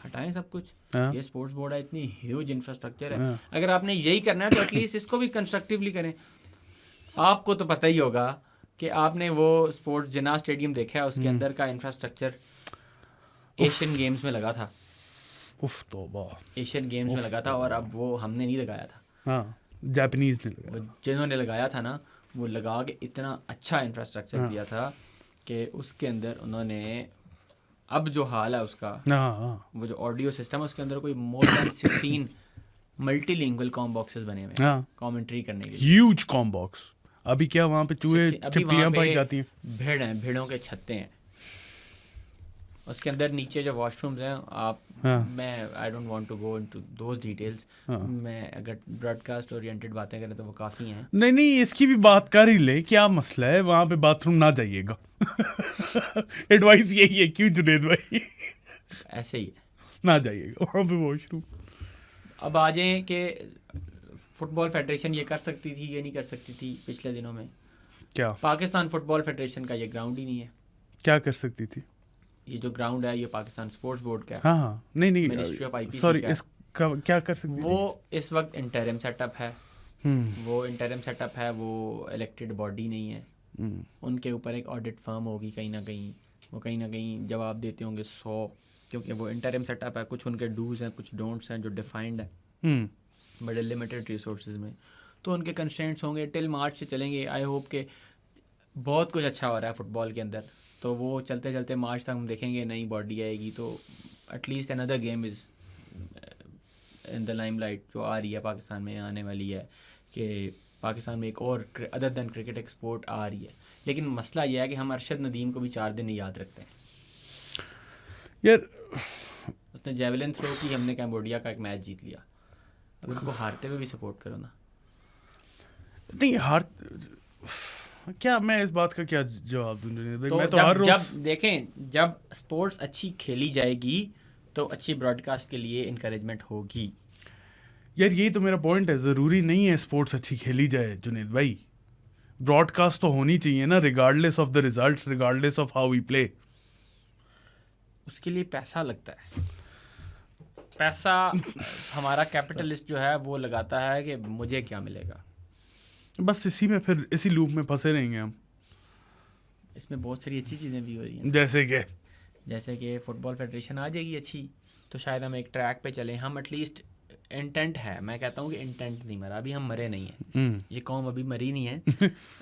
हटाएं सब कुछ। ये स्पोर्ट्स बोर्ड है, इतनी ह्यूज इंफ्रास्ट्रक्चर है। अगर आपने यही करना है तो एटलीस्ट इसको भी कंस्ट्रक्टिवली करें। आपको तो पता ही होगा कि आपने वो स्पोर्ट्स जिन्ना स्टेडियम देखा है, उसके अंदर का इंफ्रास्ट्रक्चर एशियन गेम्स में लगा था। एशियन गेम्स में लगा था, और अब वो हमने नहीं लगाया था, जापानीज ने लगाया। जिन्होंने लगाया था ना, वो लगा के इतना अच्छा इंफ्रास्ट्रक्चर दिया था कि उसके अंदर उन्होंने, अब जो हाल है उसका, वो जो ऑडियो सिस्टम है उसके अंदर कोई more than 16 multilingual com boxes बने हुए हैं कमेंट्री करने के लिए। Huge com box. अभी क्या वहाँ पे चूहे छिपकलियां पाई जाती हैं? भेड़ हैं, भेड़ों के छत्ते हैं उसके अंदर। नीचे जो वॉशरूम्स हैं, आप मैं I don't want to go into those details. मैं अगर ब्रॉडकास्ट ओरिएंटेड बातें करें तो वो काफ़ी हैं। नहीं, इसकी भी बात कर ही ले, क्या मसला है? वहाँ पे बाथरूम ना जाइएगा। एडवाइस यही है। क्यों जुनेद भाई? ऐसे ही है, ना जाइएगा वहाँ पे वॉशरूम। अब आ जाएं कि फुटबॉल फेडरेशन ये कर सकती थी, ये नहीं कर सकती थी पिछले दिनों में। क्या? पाकिस्तान फुटबॉल फेडरेशन का ये ग्राउंड ही नहीं है। क्या कर सकती थी? ये जो ग्राउंड है ये पाकिस्तान स्पोर्ट्स बोर्ड का है। हाँ, नहीं, मिनिस्ट्री ऑफ IPC सॉरी, इसका क्या कर सकती वो थी? इस वक्त इंटरिम सेटअप है। वो इंटरिम सेटअप है, वो इलेक्टेड बॉडी नहीं है। उनके ऊपर एक ऑडिट फर्म होगी कहीं ना कहीं, वो कहीं ना कहीं जवाब देते होंगे 100, क्योंकि वो इंटरिम सेटअप है। कुछ उनके डूज हैं, कुछ डोंट्स हैं जो डिफाइंड है बड़े लिमिटेड रिसोर्सेज में, तो उनके कंस्ट्रेंट्स होंगे। टिल मार्च से चलेंगे। आई होप के बहुत कुछ अच्छा हो रहा है फुटबॉल के अंदर, तो वो चलते चलते मार्च तक हम देखेंगे नई बॉडी आएगी, तो at least another game is in the limelight जो आ रही है पाकिस्तान में, आने वाली है कि पाकिस्तान में एक और अदर दैन क्रिकेट एक्सपोर्ट आ रही है। लेकिन मसला यह है कि हम अरशद नदीम को भी 4 दिन नहीं याद रखते हैं यार। उसने जेवलिन थ्रो की, हमने कैम्बोडिया का एक मैच जीत लिया। अब उनको हारते हुए भी सपोर्ट करो ना। नहीं क्या मैं इस बात का क्या जवाब दूं? तो मैं तो हर रोज जब देखें, जब स्पोर्ट्स अच्छी खेली जाएगी तो अच्छी ब्रॉडकास्ट के लिए इनकरेजमेंट होगी। यार यही तो मेरा पॉइंट है। ज़रूरी नहीं है स्पोर्ट्स अच्छी खेली जाए जुनेद भाई, ब्रॉडकास्ट तो होनी चाहिए ना, regardless of the results, regardless of how we play. उसके लिए पैसा लगता है। पैसा हमारा कैपिटलिस्ट जो है वो लगाता है कि मुझे क्या मिलेगा। बस इसी में, फिर इसी लूप में फंसे रहेंगे हम। इसमें बहुत सारी अच्छी चीज़ें भी हो रही हैं, जैसे कि जैसे कि फ़ुटबॉल फेडरेशन आ जाएगी अच्छी, तो शायद हम एक ट्रैक पे चलें, हम एटलीस्ट इंटेंट है, मैं कहता हूँ कि इंटेंट नहीं मरा, अभी हम मरे नहीं हैं, ये कौम अभी मरी नहीं है,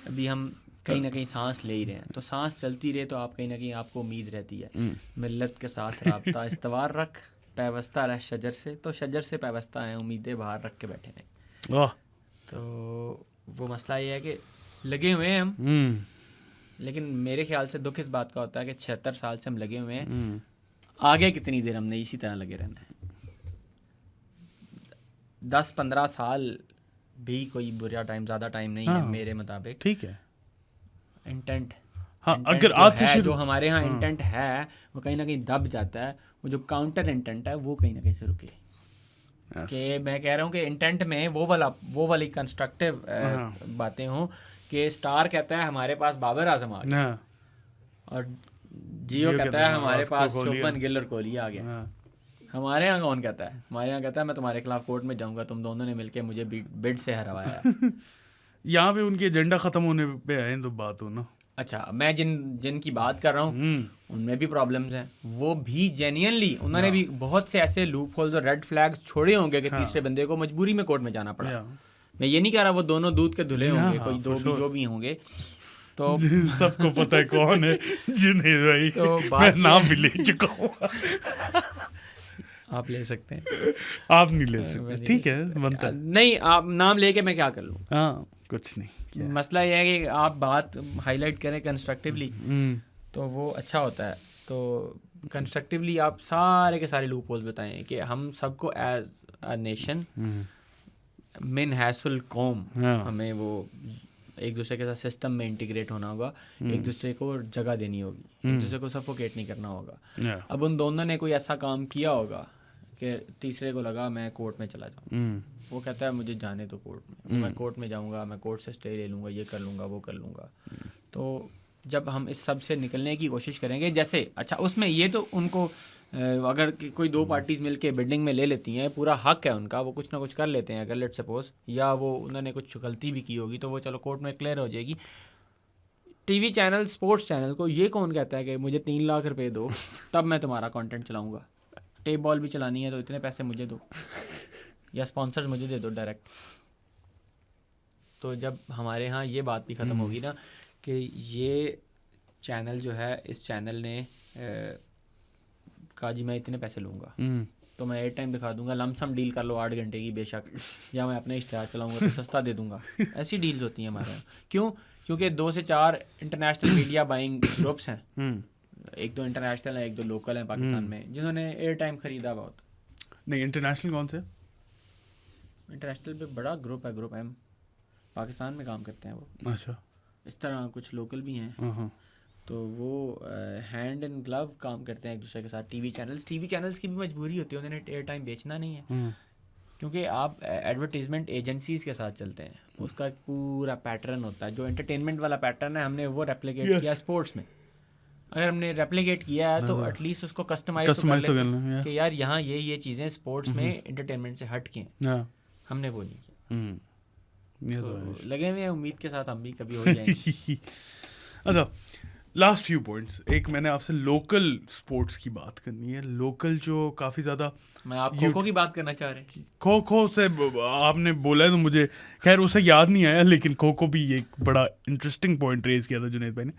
अभी हम कहीं ना कहीं सांस ले ही रहे हैं, तो सांस चलती रहे तो आप कहीं ना कहीं आपको उम्मीद रहती है। मिल्लत के साथ राब्ता इस्तवार रख, पैवस्ता रह शजर से, तो शजर से पैवस्ता है, उम्मीदें बाहर रख के बैठे हैं। तो वो मसला ये है कि लगे हुए हैं हम, लेकिन मेरे ख्याल से दुख इस बात का होता है कि 76 साल से हम लगे हुए हैं, आगे कितनी देर हमने इसी तरह लगे रहना है। 10-15 साल भी कोई बुरा टाइम, ज़्यादा टाइम नहीं है मेरे मुताबिक। ठीक है, इंटेंट, अगर आज से जो हमारे यहाँ इंटेंट है वो कहीं ना कहीं दब जाता है, वो जो काउंटर इंटेंट है वो कहीं ना कहीं से रुके। कि मैं कह रहा हूँ कि इंटेंट में वो वाली कंस्ट्रक्टिव बातें हों कि स्टार कहता है हमारे पास बाबर आजम आ गया, और जियो कहता है हमारे पास शुभमन गिल और कोहली आ गया। हमारे यहाँ कौन कहता है? हमारे यहाँ कहता है मैं तुम्हारे खिलाफ कोर्ट में जाऊंगा, तुम दोनों ने मिलके मुझे बिड से हरवाया। यहाँ पे उनके एजेंडा खत्म होने पे आए तो बात हो ना। अच्छा, मैं जिनकी बात कर रहा हूँ उनमें भी प्रॉब्लम्स हैं, वो भी जेन्युइनली उन्होंने भी बहुत से ऐसे लूप होल्स और रेड फ्लैग्स छोड़े होंगे कि तीसरे बंदे को मजबूरी में कोर्ट में जाना पड़ा। मैं ये नहीं कह रहा वो दोनों दूध के धुले होंगे, कोई दो भी जो भी होंगे, तो सबको पता है कौन है जुनैद भाई, तो मैं नाम भी ले चुका हूँ। आप ले सकते हैं, आप नहीं ले सकते, ठीक है, बनता नहीं, आप नाम लेके मैं क्या कर लूँ? हाँ, कुछ नहीं, मसला ये है कि आप बात हाईलाइट करें कंस्ट्रक्टिवली तो वो अच्छा होता है। तो कंस्ट्रक्टिवली आप सारे के सारे लूप होल्स बताएं कि हम सबको एज अ नेशन मिन हैसुल कौम हमें वो एक दूसरे के साथ सिस्टम में इंटीग्रेट होना होगा, एक दूसरे को जगह देनी होगी, एक दूसरे को सफोकेट नहीं करना होगा। अब उन दोनों ने कोई ऐसा काम किया होगा कि तीसरे को लगा मैं कोर्ट में चला जाऊँ, वो कहता है मुझे जाने दो कोर्ट में, मैं कोर्ट में जाऊँगा, मैं कोर्ट से स्टे ले लूँगा, ये कर लूँगा, वो कर लूँगा। तो जब हम इस सब से निकलने की कोशिश करेंगे, जैसे अच्छा उसमें ये तो उनको अगर कोई दो पार्टीज़ मिलके बिल्डिंग में ले लेती हैं, पूरा हक है उनका, वो कुछ ना कुछ कर लेते हैं अगर लेट सपोज, या वो उन्होंने कुछ गलती भी की होगी तो वो चलो कोर्ट में क्लियर हो जाएगी। टीवी चैनल, स्पोर्ट्स चैनल को ये कौन कहता है कि मुझे 3 लाख रुपए दो तब मैं तुम्हारा कंटेंट चलाऊंगा, टेप बॉल भी चलानी है तो इतने पैसे मुझे दो, या स्पॉन्सर्स मुझे दे दो डायरेक्ट। तो जब हमारे यहाँ ये बात भी ख़त्म होगी ना कि ये चैनल जो है, इस चैनल ने कहा जी मैं इतने पैसे लूँगा, तो मैं एयर टाइम दिखा दूंगा, लमसम डील कर लो 8 घंटे की बेशक, या मैं अपने इश्तेहार चलाऊंगा तो सस्ता दे दूंगा। ऐसी डील्स होती हैं हमारे यहाँ। क्यों? क्योंकि 2 से 4 इंटरनेशनल मीडिया बाइंग ग्रुप्स हैं, 1-2 इंटरनेशनल है, 1-2 लोकल हैं पाकिस्तान में, जिन्होंने एयर टाइम खरीदा बहुत। नहीं, इंटरनेशनल कौन से? इंटरनेशनल पे बड़ा ग्रुप है, ग्रुप एम, पाकिस्तान में काम करते हैं वो। अच्छा, इस तरह कुछ लोकल भी हैं, तो वो हैंड एंड ग्लव काम करते हैं एक दूसरे के साथ। टीवी चैनल्स की भी मजबूरी होती है, उन्होंने एयर टाइम बेचना नहीं है, क्योंकि आप एडवर्टीजमेंट एजेंसीज के साथ चलते हैं, उसका एक पूरा पैटर्न होता है। जो एंटरटेनमेंट वाला पैटर्न है हमने वो रेप्लिकेट किया स्पोर्ट्स में। अगर हमने रेप्लिकेट किया है तो एटलीस्ट उसको कस्टमाइज तो कर लें कि यार यहाँ ये चीज़ें स्पोर्ट्स में एंटरटेनमेंट से हट के हैं, हमने वो नहीं किया। तो लगे हुए हैं, उम्मीद के साथ हम भी कभी हो जाएंगे। अच्छा, लास्ट फ्यू पॉइंट्स। एक मैंने आपसे लोकल स्पोर्ट्स की बात करनी है, लोकल जो काफ़ी ज़्यादा, मैं आप खो खो की बात करना चाह रहे हैं। खो खो से आपने बोला है तो मुझे खैर उसे याद नहीं आया, लेकिन खो खो भी एक बड़ा इंटरेस्टिंग पॉइंट रेज किया था जुनैद भाई ने।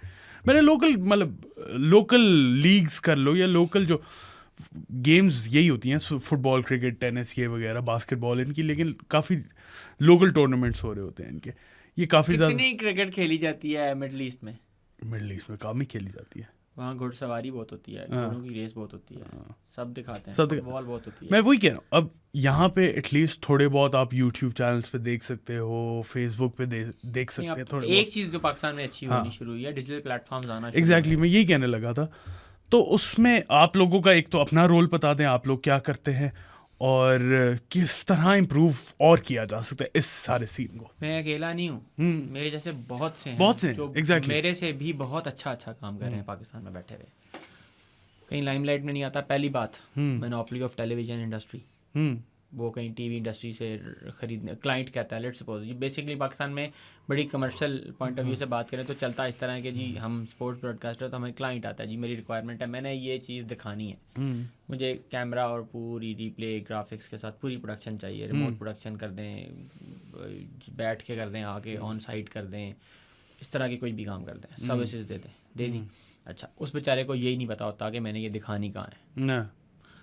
मैंने लोकल लीग्स कर लो या लोकल जो गेम्स यही होती हैं, फुटबॉल, क्रिकेट, टेनिस, ये वगैरह, बास्केटबॉल, इनकी लेकिन काफ़ी लोकल टूर्नामेंट्स हो रहे होते हैं इनके। ये काफ़ी ज़्यादा कितनी क्रिकेट खेली जाती है मिडल ईस्ट में काम ही खेली जाती है। वहाँ घुड़सवारी बहुत होती है, घोड़ों की रेस बहुत होती है, सब दिखाते हैं, फुटबॉल बहुत होती है। मैं वही कह रहा हूँ, अब यहाँ पे एटलीस्ट थोड़े बहुत आप यूट्यूब चैनल्स पे देख सकते हो, फेसबुक पे देख सकते हैं थोड़े। एक चीज़ जो पाकिस्तान में अच्छी होनी शुरू हुई है, डिजिटल प्लेटफॉर्म्स आना। एग्जैक्टली, मैं यही कहने लगा था। तो उसमें आप लोगों का एक तो अपना रोल बता दें, आप लोग क्या करते हैं और किस तरह इम्प्रूव और किया जा सकता है इस सारे सीन को। मैं अकेला नहीं हूँ, मेरे जैसे बहुत से जो exactly. मेरे से भी बहुत अच्छा काम कर रहे हैं पाकिस्तान में बैठे हुए, कहीं लाइमलाइट में नहीं आता। पहली बात, मोनोपोली ऑफ टेलीविजन इंडस्ट्री, वो कहीं टीवी इंडस्ट्री से खरीदने क्लाइंट कहता है, लेट्स सपोज, ये बेसिकली पाकिस्तान में बड़ी कमर्शियल पॉइंट ऑफ व्यू से बात करें तो चलता इस तरह है कि जी हम स्पोर्ट्स ब्रॉडकास्टर, तो हमें क्लाइंट आता है, जी मेरी रिक्वायरमेंट है, मैंने ये चीज़ दिखानी है, मुझे कैमरा और पूरी रिप्ले ग्राफिक्स के साथ पूरी प्रोडक्शन चाहिए, रिमोट प्रोडक्शन कर दें, बैठ के कर दें, आके ऑन साइट कर दें, इस तरह की कोई भी काम कर दें, सर्विसेज दे दें, दे दी। अच्छा, उस बेचारे को यही नहीं पता होता कि मैंने ये दिखानी कहाँ है।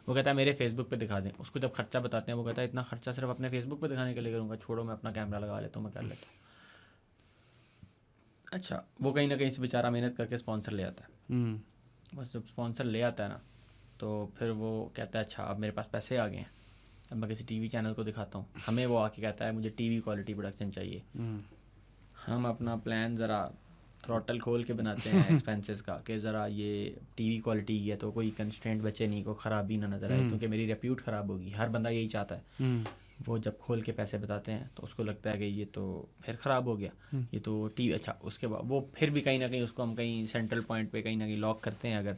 वो कहता है मेरे फेसबुक पे दिखा दें। उसको जब खर्चा बताते हैं वो कहता है इतना खर्चा सिर्फ अपने फेसबुक पे दिखाने के लिए करूँगा, छोड़ो मैं अपना कैमरा लगा लेता हूँ, मैं कर लेता हूँ। अच्छा, वो कहीं ना कहीं से बेचारा मेहनत करके स्पॉन्सर ले आता है। बस जब स्पॉन्सर ले आता है ना, तो फिर वो कहता है अच्छा अब मेरे पास पैसे आ गए हैं, अब मैं किसी टीवी चैनल को दिखाता हूँ। हमें वो आके कहता है मुझे टीवी क्वालिटी प्रोडक्शन चाहिए। हम अपना प्लान ज़रा थ्रॉटल खोल के बनाते हैं एक्सपेंसेस का कि ज़रा ये टीवी क्वालिटी है तो कोई कंस्ट्रेंट बचे नहीं, कोई ख़राबी ना नज़र आए, क्योंकि मेरी रेप्यूट ख़राब होगी। हर बंदा यही चाहता है। वो जब खोल के पैसे बताते हैं तो उसको लगता है कि ये तो फिर ख़राब हो गया, ये तो टीवी। अच्छा, उसके बाद वो फिर भी कहीं ना कहीं उसको हम कहीं सेंट्रल पॉइंट पे कहीं ना कहीं लॉक करते हैं अगर,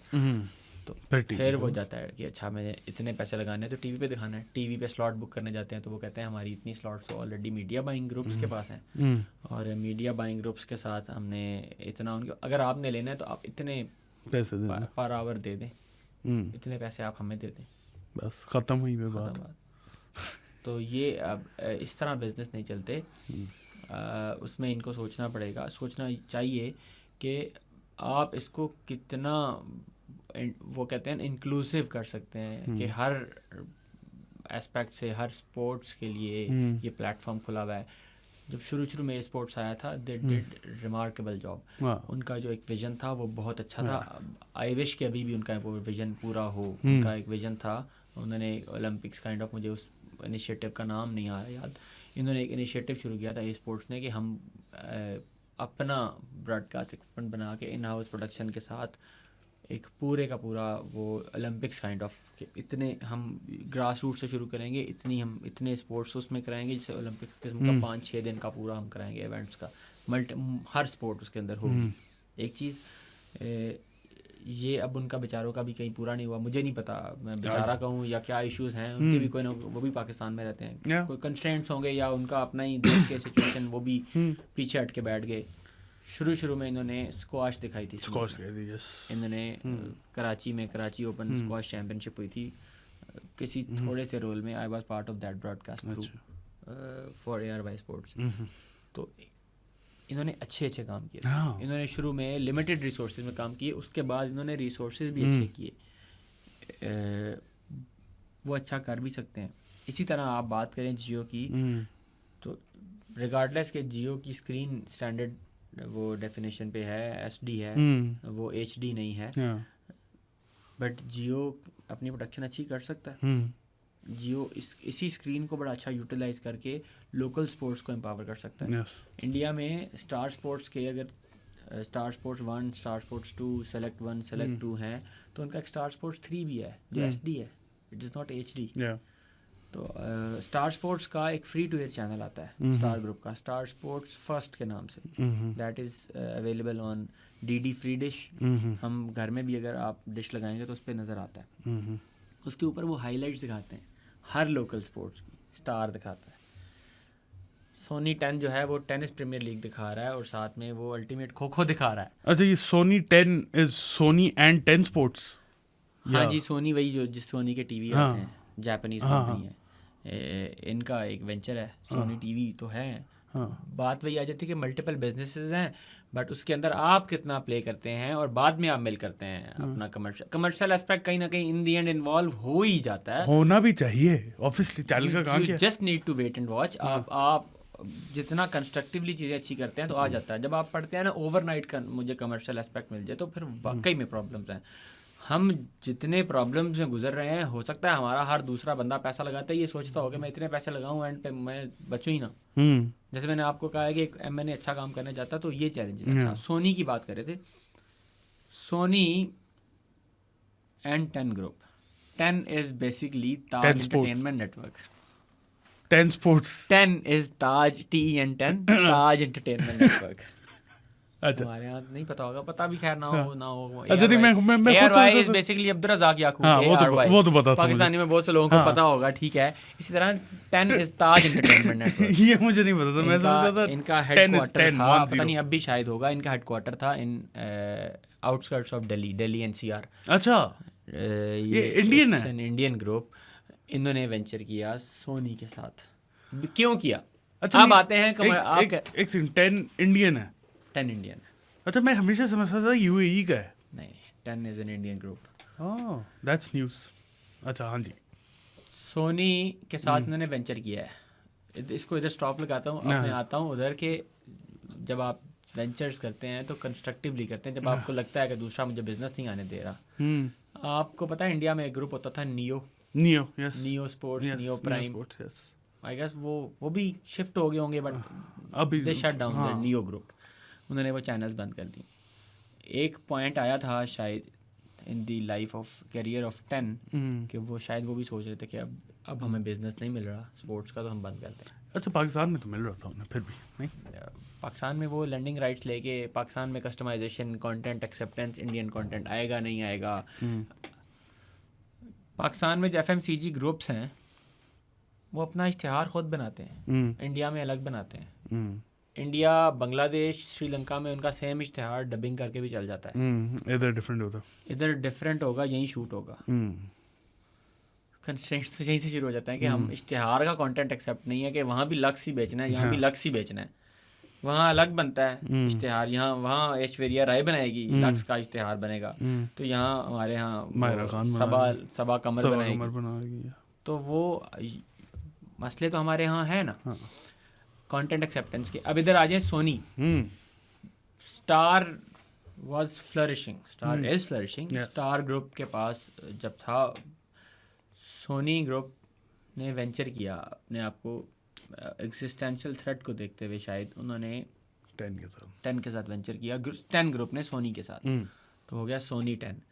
तो फिर वो जाता है कि अच्छा मैंने इतने पैसे लगाने हैं तो टीवी पे दिखाना है। टीवी पे स्लॉट बुक करने जाते हैं तो वो कहते हैं हमारी इतनी स्लॉट्स तो ऑलरेडी मीडिया बाइंग ग्रुप्स के पास हैं, और मीडिया बाइंग ग्रुप्स के साथ हमने इतना उनके, अगर आपने लेना है तो आप इतने पैसे पर आवर दे दें, इतने पैसे आप हमें दे दें, बस ख़त्म हुई बात। तो ये अब इस तरह बिजनेस नहीं चलते। उसमें इनको सोचना पड़ेगा, सोचना चाहिए कि आप इसको कितना वो कहते हैं इंक्लूसिव कर सकते हैं कि हर एस्पेक्ट से, हर स्पोर्ट्स के लिए ये प्लेटफॉर्म खुला हुआ है। जब शुरू में स्पोर्ट्स आया था, दे डिड रिमार्केबल जॉब। उनका जो एक विजन था वो बहुत अच्छा था। आई विश कि अभी भी उनका वो विजन पूरा हो। उनका एक विजन था, उन्होंने ओलंपिक्स काइंड ऑफ, मुझे उस इनिशिएटिव का नाम नहीं आ रहा याद, इन्होंने एक इनिशिएटिव शुरू किया था ई स्पोर्ट्स ने कि हम अपना ब्रॉडकास्ट इक्विपमेंट बना के इन हाउस प्रोडक्शन के साथ एक पूरे का पूरा वो ओलंपिक्स काइंड ऑफ, इतने हम ग्रास रूट से शुरू करेंगे, इतने स्पोर्ट्स उसमें कराएंगे, जैसे ओलंपिक्स किस्म का 5-6 दिन का पूरा हम कराएंगे इवेंट्स का, हर स्पोर्ट उसके अंदर होगी। एक चीज़ ये अब उनका बेचारों का भी कहीं पूरा नहीं हुआ, मुझे नहीं पता मैं बेचारा कहूँ या क्या इश्यूज हैं उनके भी, कोई ना, वो भी पाकिस्तान में रहते हैं, कोई कंस्ट्रेंट्स होंगे या उनका अपना ही देश के सिचुएशन, वो भी पीछे हट के बैठ गए। शुरू में इन्होंने स्क्वाश दिखाई थी, इन्होंने कराची ओपन स्क्वाश चैम्पियनशिप हुई थी किसी थोड़े से रोल में। I was part of that broadcast group for ARY sports. तो इन्होंने अच्छे काम किए। इन्होंने शुरू में लिमिटेड रिसोर्सेज में काम किए, उसके बाद इन्होंने रिसोर्सेज भी अच्छे किए। वो अच्छा कर भी सकते हैं। इसी तरह आप बात करें जियो की, तो रिगार्डलेस के जियो की स्क्रीन स्टैंडर्ड वो डेफिनेशन पे है, SD है, वो HD नहीं है, बट जियो अपनी प्रोडक्शन अच्छी कर सकता है। जियो इसी स्क्रीन को बड़ा अच्छा यूटिलाइज करके लोकल स्पोर्ट्स को एम्पावर कर सकता है। इंडिया में स्टार स्पोर्ट्स के अगर star sports 1, star sports 2, select 1, select 2 हैं, तो उनका एक स्टार स्पोर्ट्स 3 भी है जो SD है, इट इज़ नॉट HD। तो स्टार स्पोर्ट्स का एक फ्री टू एयर चैनल आता है स्टार ग्रुप का, स्टार स्पोर्ट्स फर्स्ट के नाम से, that is available on DD free dish. हम घर में भी अगर आप डिश लगाएंगे तो उस पर नज़र आता है। उसके ऊपर वो हाईलाइट्स दिखाते हैं हर लोकल स्पोर्ट्स की, स्टार दिखाता है। सोनी 10 जो है वो टेनिस प्रीमियर लीग दिखा रहा है और साथ में वो अल्टीमेट खो दिखा रहा है। अच्छा, ये Sony 10 is Sony and 10 sports? हाँ जी, सोनी वही जो जिस सोनी के टीवी आते हैं, जापानीज कंपनी है, इनका एक वेंचर है। सोनी टीवी तो है। बात वही आ जाती है कि मल्टीपल बिजनेसेस हैं, बट उसके अंदर आप कितना प्ले करते हैं और बाद में आप मिल करते हैं अपना कमर्शियल एस्पेक्ट कहीं ना कहीं इन दी एंड इन्वॉल्व हो ही जाता है, होना भी चाहिए ऑब्वियसली, चैनल का काम है। Just need to wait and watch. आप जितना कंस्ट्रक्टिवली चीज़ें अच्छी करते हैं तो आ जाता है। जब आप पढ़ते हैं ना ओवरनाइट का मुझे कमर्शियल एस्पेक्ट मिल जाए तो फिर वाकई में प्रॉब्लम्स हैं। हम जितने प्रॉब्लम्स में गुजर रहे हैं, हो सकता है हमारा हर दूसरा बंदा पैसा लगाता है ये सोचता हो कि मैं इतने पैसे लगाऊं एंड पे मैं बचूं ही ना। जैसे मैंने आपको कहा है कि एक मैंने अच्छा काम करने जाता तो ये चैलेंज है। अच्छा, सोनी की बात कर रहे थे, Sony and 10 group. 10 is basically Taj entertainment network. 10 sports, 10 is Taj TEN10 Taj entertainment network. अच्छा हमारे यहाँ नहीं पता होगा, पता भी खैर ना हो ना हो। अच्छा नहीं मैं ARY is basically Abdul Razzaq Yaqoob. हाँ वो तो पता था पाकिस्तानी में बहुत से लोगों को पता होगा, ठीक है। इसी तरह 10 इज ताज एंटरटेनमेंट नेटवर्क। ये मुझे नहीं पता था, मैं समझता था इनका हेडक्वार्टर था, पता नहीं अब भी शायद होगा, इनका हेडक्वार्टर था इन आउटस्कर्ट्स ऑफ दिल्ली NCR। अच्छा ये इंडियन है, इंडियन ग्रुप। इन्होंने वेंचर किया सोनी के साथ। क्यों किया? अच्छा अब आते हैं एक 10 इंडियन है। 10 इंडियन। अच्छा मैं हमेशा समझता था UAE का है। नहीं, 10 is an Indian group. Oh that's news. अच्छा हाँ जी। सोनी के साथ इन्होंने वेंचर किया है। इसको इधर स्टॉप लगाता हूँ, अब मैं आता हूँ उधर के। जब आप वेंचर्स करते हैं तो कंस्ट्रक्टिवली करते हैं। जब आपको लगता है कि दूसरा मुझे बिजनेस नहीं आने दे रहा। आपको पता है इंडिया में एक ग्रुप होता था Neo sports, Neo prime. I guess वो भी शिफ्ट हो गए होंगे, बट अभी they shut down the Neo group. उन्होंने वो चैनल्स बंद कर दी। एक पॉइंट आया था शायद इन दी लाइफ ऑफ करियर ऑफ 10 कि वो शायद वो भी सोच रहे थे कि अब हमें बिजनेस नहीं मिल रहा स्पोर्ट्स का, तो हम बंद करते हैं। अच्छा पाकिस्तान में तो मिल रहा था उन्हें फिर भी नहीं? पाकिस्तान में वो लैंडिंग राइट्स लेके पाकिस्तान में customization, content acceptance, Indian content आएगा नहीं आएगा। पाकिस्तान में जो FMCG ग्रुप्स हैं वो अपना इश्तिहार खुद बनाते हैं, इंडिया में अलग बनाते हैं। इंडिया, बांग्लादेश, श्रीलंका में उनका सेम इश्तिहार डबिंग करके भी चल जाता है। इधर डिफरेंट होगा, यहीं शूट होगा। कंस्ट्रेंट्स तो यहीं से शुरू हो जाते हैं कि हम इश्तिहार का कंटेंट एक्सेप्ट नहीं है कि वहाँ भी लक्स ही बेचना है, यहाँ भी लक्स ही बेचना है। वहाँ अलग बनता है इश्तिहार, यहाँ वहाँ ऐश्वर्या राय बनाएगी, लक्स का इश्तिहार बनेगा। तो यहाँ हमारे यहाँ सबा कमर बनाएगी। तो वो मसले तो हमारे यहाँ है ना कंटेंट एक्सेप्टेंस के। अब इधर आ जाए Sony. Star was flourishing, star is flourishing. Star group के पास जब था, सोनी ग्रुप ने वेंचर किया अपने आप को एग्जिस्टेंशियल थ्रेट को देखते हुए, शायद उन्होंने 10 के साथ वेंचर किया। 10 ग्रुप ने सोनी के साथ, तो हो गया सोनी 10।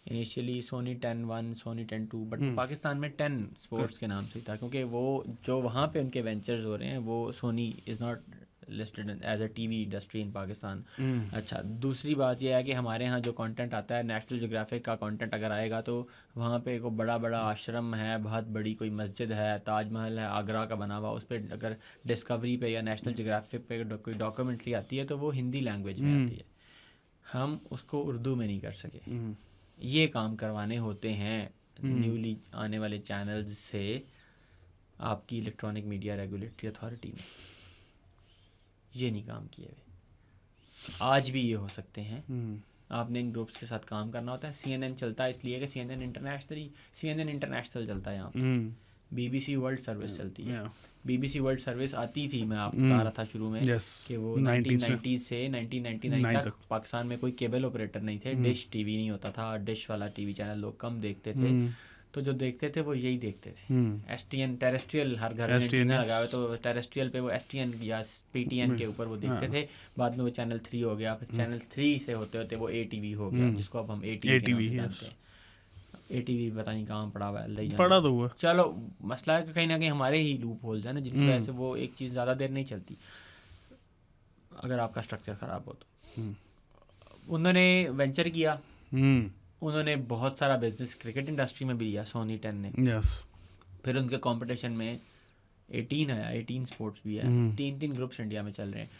इनिशियली सोनी 10-1, सोनी 10-2, बट पाकिस्तान में 10 स्पोर्ट्स के नाम से था, क्योंकि वो जो वहाँ पे उनके वेंचर्स हो रहे हैं वो Sony is not listed as a TV industry in Pakistan. अच्छा, दूसरी बात यह है कि हमारे यहाँ जो कंटेंट आता है, नेशनल ज्योग्राफिक का कंटेंट अगर आएगा तो वहाँ पे कोई बड़ा आश्रम है, बहुत बड़ी कोई मस्जिद है, ताजमहल है आगरा का बना हुआ, उस पर अगर डिस्कवरी पे या नेशनल ज्योग्राफिक पे कोई डॉक्यूमेंट्री आती है तो वो हिंदी लैंग्वेज में आती है। हम उसको उर्दू में नहीं कर सके। ये काम करवाने होते हैं न्यूली आने वाले चैनल्स से आपकी इलेक्ट्रॉनिक मीडिया रेगुलेटरी अथॉरिटी ने। ये नहीं काम किए हुए। आज भी ये हो सकते हैं। आपने इन ग्रुप्स के साथ काम करना होता है। CNN चलता है इसलिए कि CNN इंटरनेशनल चलता है यहाँ पे। BBC वर्ल्ड सर्विस चलती है। BBC वर्ल्ड सर्विस आती थी, मैं आप बता रहा था शुरू में कि वो 1990 से 1999 तक पाकिस्तान में कोई केबल ऑपरेटर नहीं थे। डिश TV नहीं होता था, डिश वाला TV चैनल लोग कम देखते थे। तो जो देखते थे वो यही देखते थे। STN टेरेस्ट्रियल, हर घर में एंटीना लगा हुआ, तो टेरेस्ट्रियल पे वो STN या PTN के ऊपर वो देखते थे। बाद में वो चैनल 3 हो गया, फिर चैनल 3 से होते होते वो ATV हो गया, जिसको अब हम ATV जानते हैं। ATV पता नहीं कहाँ पड़ा हुआ है, पड़ा तो हुआ। चलो, मसला है कि कहीं ना कहीं हमारे ही लूप होल्स है ना, जिनकी वजह से वो एक चीज़ ज़्यादा देर नहीं चलती अगर आपका स्ट्रक्चर ख़राब हो तो। उन्होंने वेंचर किया, उन्होंने बहुत सारा बिजनेस क्रिकेट इंडस्ट्री में भी लिया सोनी 10 ने। फिर उनके कंपटीशन में 18 आया, 18 स्पोर्ट्स भी है। 3 ग्रुप्स इंडिया में चल रहे हैं।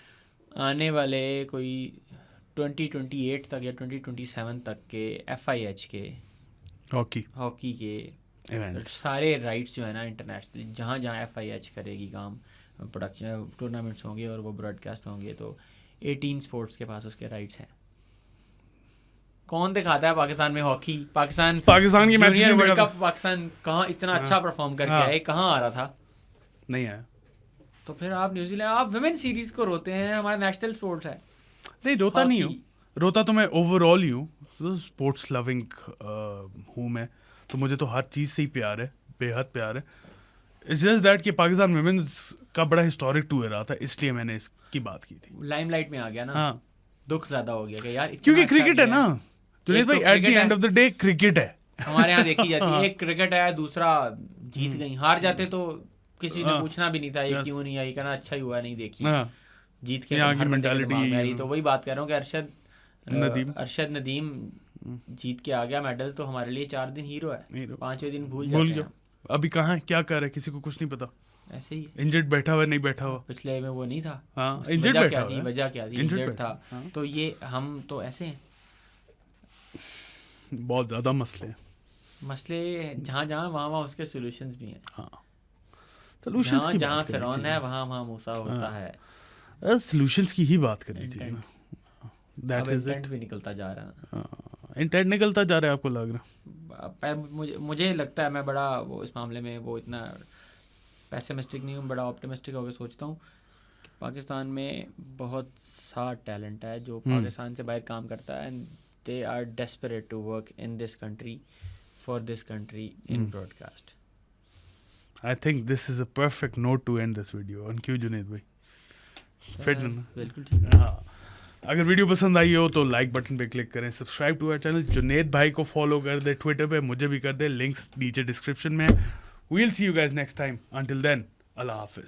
आने वाले कोई 2028 तक या 2027 तक के FIH के हॉकी के सारे राइट्स जो है ना इंटरनेशनल, जहाँ FIH करेगी काम, प्रोडक्शन टूर्नामेंट्स होंगे और वो ब्रॉडकास्ट होंगे, तो 18 स्पोर्ट्स के पास उसके राइट्स हैं। कौन दिखाता है पाकिस्तान में हॉकी? पाकिस्तान की जूनियर वर्ल्ड कप पाकिस्तान कहाँ इतना अच्छा परफॉर्म करके आए, कहाँ आ रहा था? नहीं आया। तो फिर आप न्यूजीलैंड, आप विमेन सीरीज को रोते हैं, हमारा नेशनल स्पोर्ट्स है। नहीं, रोता नहीं हूँ, रोता तो मैं ओवरऑल ही हूँ। स्पोर्ट्स लविंग हूँ मैं, तो मुझे तो हर चीज़ से ही प्यार है, बेहद प्यार है। इट्स जस्ट दैट कि पाकिस्तान विमेंस का बड़ा हिस्टोरिक टूर रहा था, इसलिए मैंने इसकी बात की थी। लाइमलाइट में आ गया ना। हाँ, दुख ज़्यादा हो गया कि यार, क्योंकि क्रिकेट है ना जुनेद भाई, at the end of the day cricket है। हमारे यहाँ देखी जाती है, एक क्रिकेट है, दूसरा जीत गई। हार जाते तो किसी ने पूछना भी नहीं था ये क्यों नहीं आई, कहना अच्छा ही हुआ नहीं देखी। जीत के यहाँ की हर बंदे के mentality दिमाग में आ यही रही। है। तो वही बात कर रहा हूँ कि अरशद नदीम जीत के आ गया मेडल, तो हमारे लिए 4 दिन हीरो है, हीरो। 5वें दिन भूल भूल जाते जाओ हैं। अभी कहाँ है, क्या कर रहा है, किसी को कुछ नहीं पता। ऐसे ही इंजर्ड बैठा हुआ है, नहीं बैठा हुआ। पिछले में वो नहीं था, हाँ उसकी इंजर्ड वजह बैठा क्या हुआ थी, है। वजह क्या थी, Injured इंजर्ड था। बैठा, हाँ। तो ये हम तो ऐसे हैं, बहुत ज़्यादा मसले हैं। मसले जहाँ जहाँ वहाँ उसके सॉल्यूशंस भी हैं। हाँ सॉल्यूशंस जहाँ की जहाँ बात करनी फिरौन चाहिए। है वहाँ वहाँ मूसा होता हाँ। है। सॉल्यूशंस की ही बात करनी चाहिए ना। दैट अब इज इंटेंट इट। भी निकलता जा रहा है। इंटेंट निकलता जा रहा है, आपको लग रहा? मुझे लगता है मैं बड़ा वो इस मामले में वो इतना पैसिमिस्टिक नहीं हूँ, बड़ा ऑप्टिमिस्टिक होकर सोचता हूँ कि पाकिस्तान में बहुत सा टैलेंट है जो पाकिस्तान से बाहर काम करता है, and they are desperate to work in this country for this country in broadcast. I think this is a perfect note to end this video. On क्यों जुनेद भाई, फिट है ना? बिल्कुल ठीक है। हाँ, अगर वीडियो पसंद आई हो तो लाइक बटन पे क्लिक करें, subscribe to our channel, Junaid भाई को फॉलो कर दे ट्विटर पे, मुझे भी कर दे, लिंक्स नीचे डिस्क्रिप्शन में है। We'll see you guys next time, until then अल्लाह हाफिज।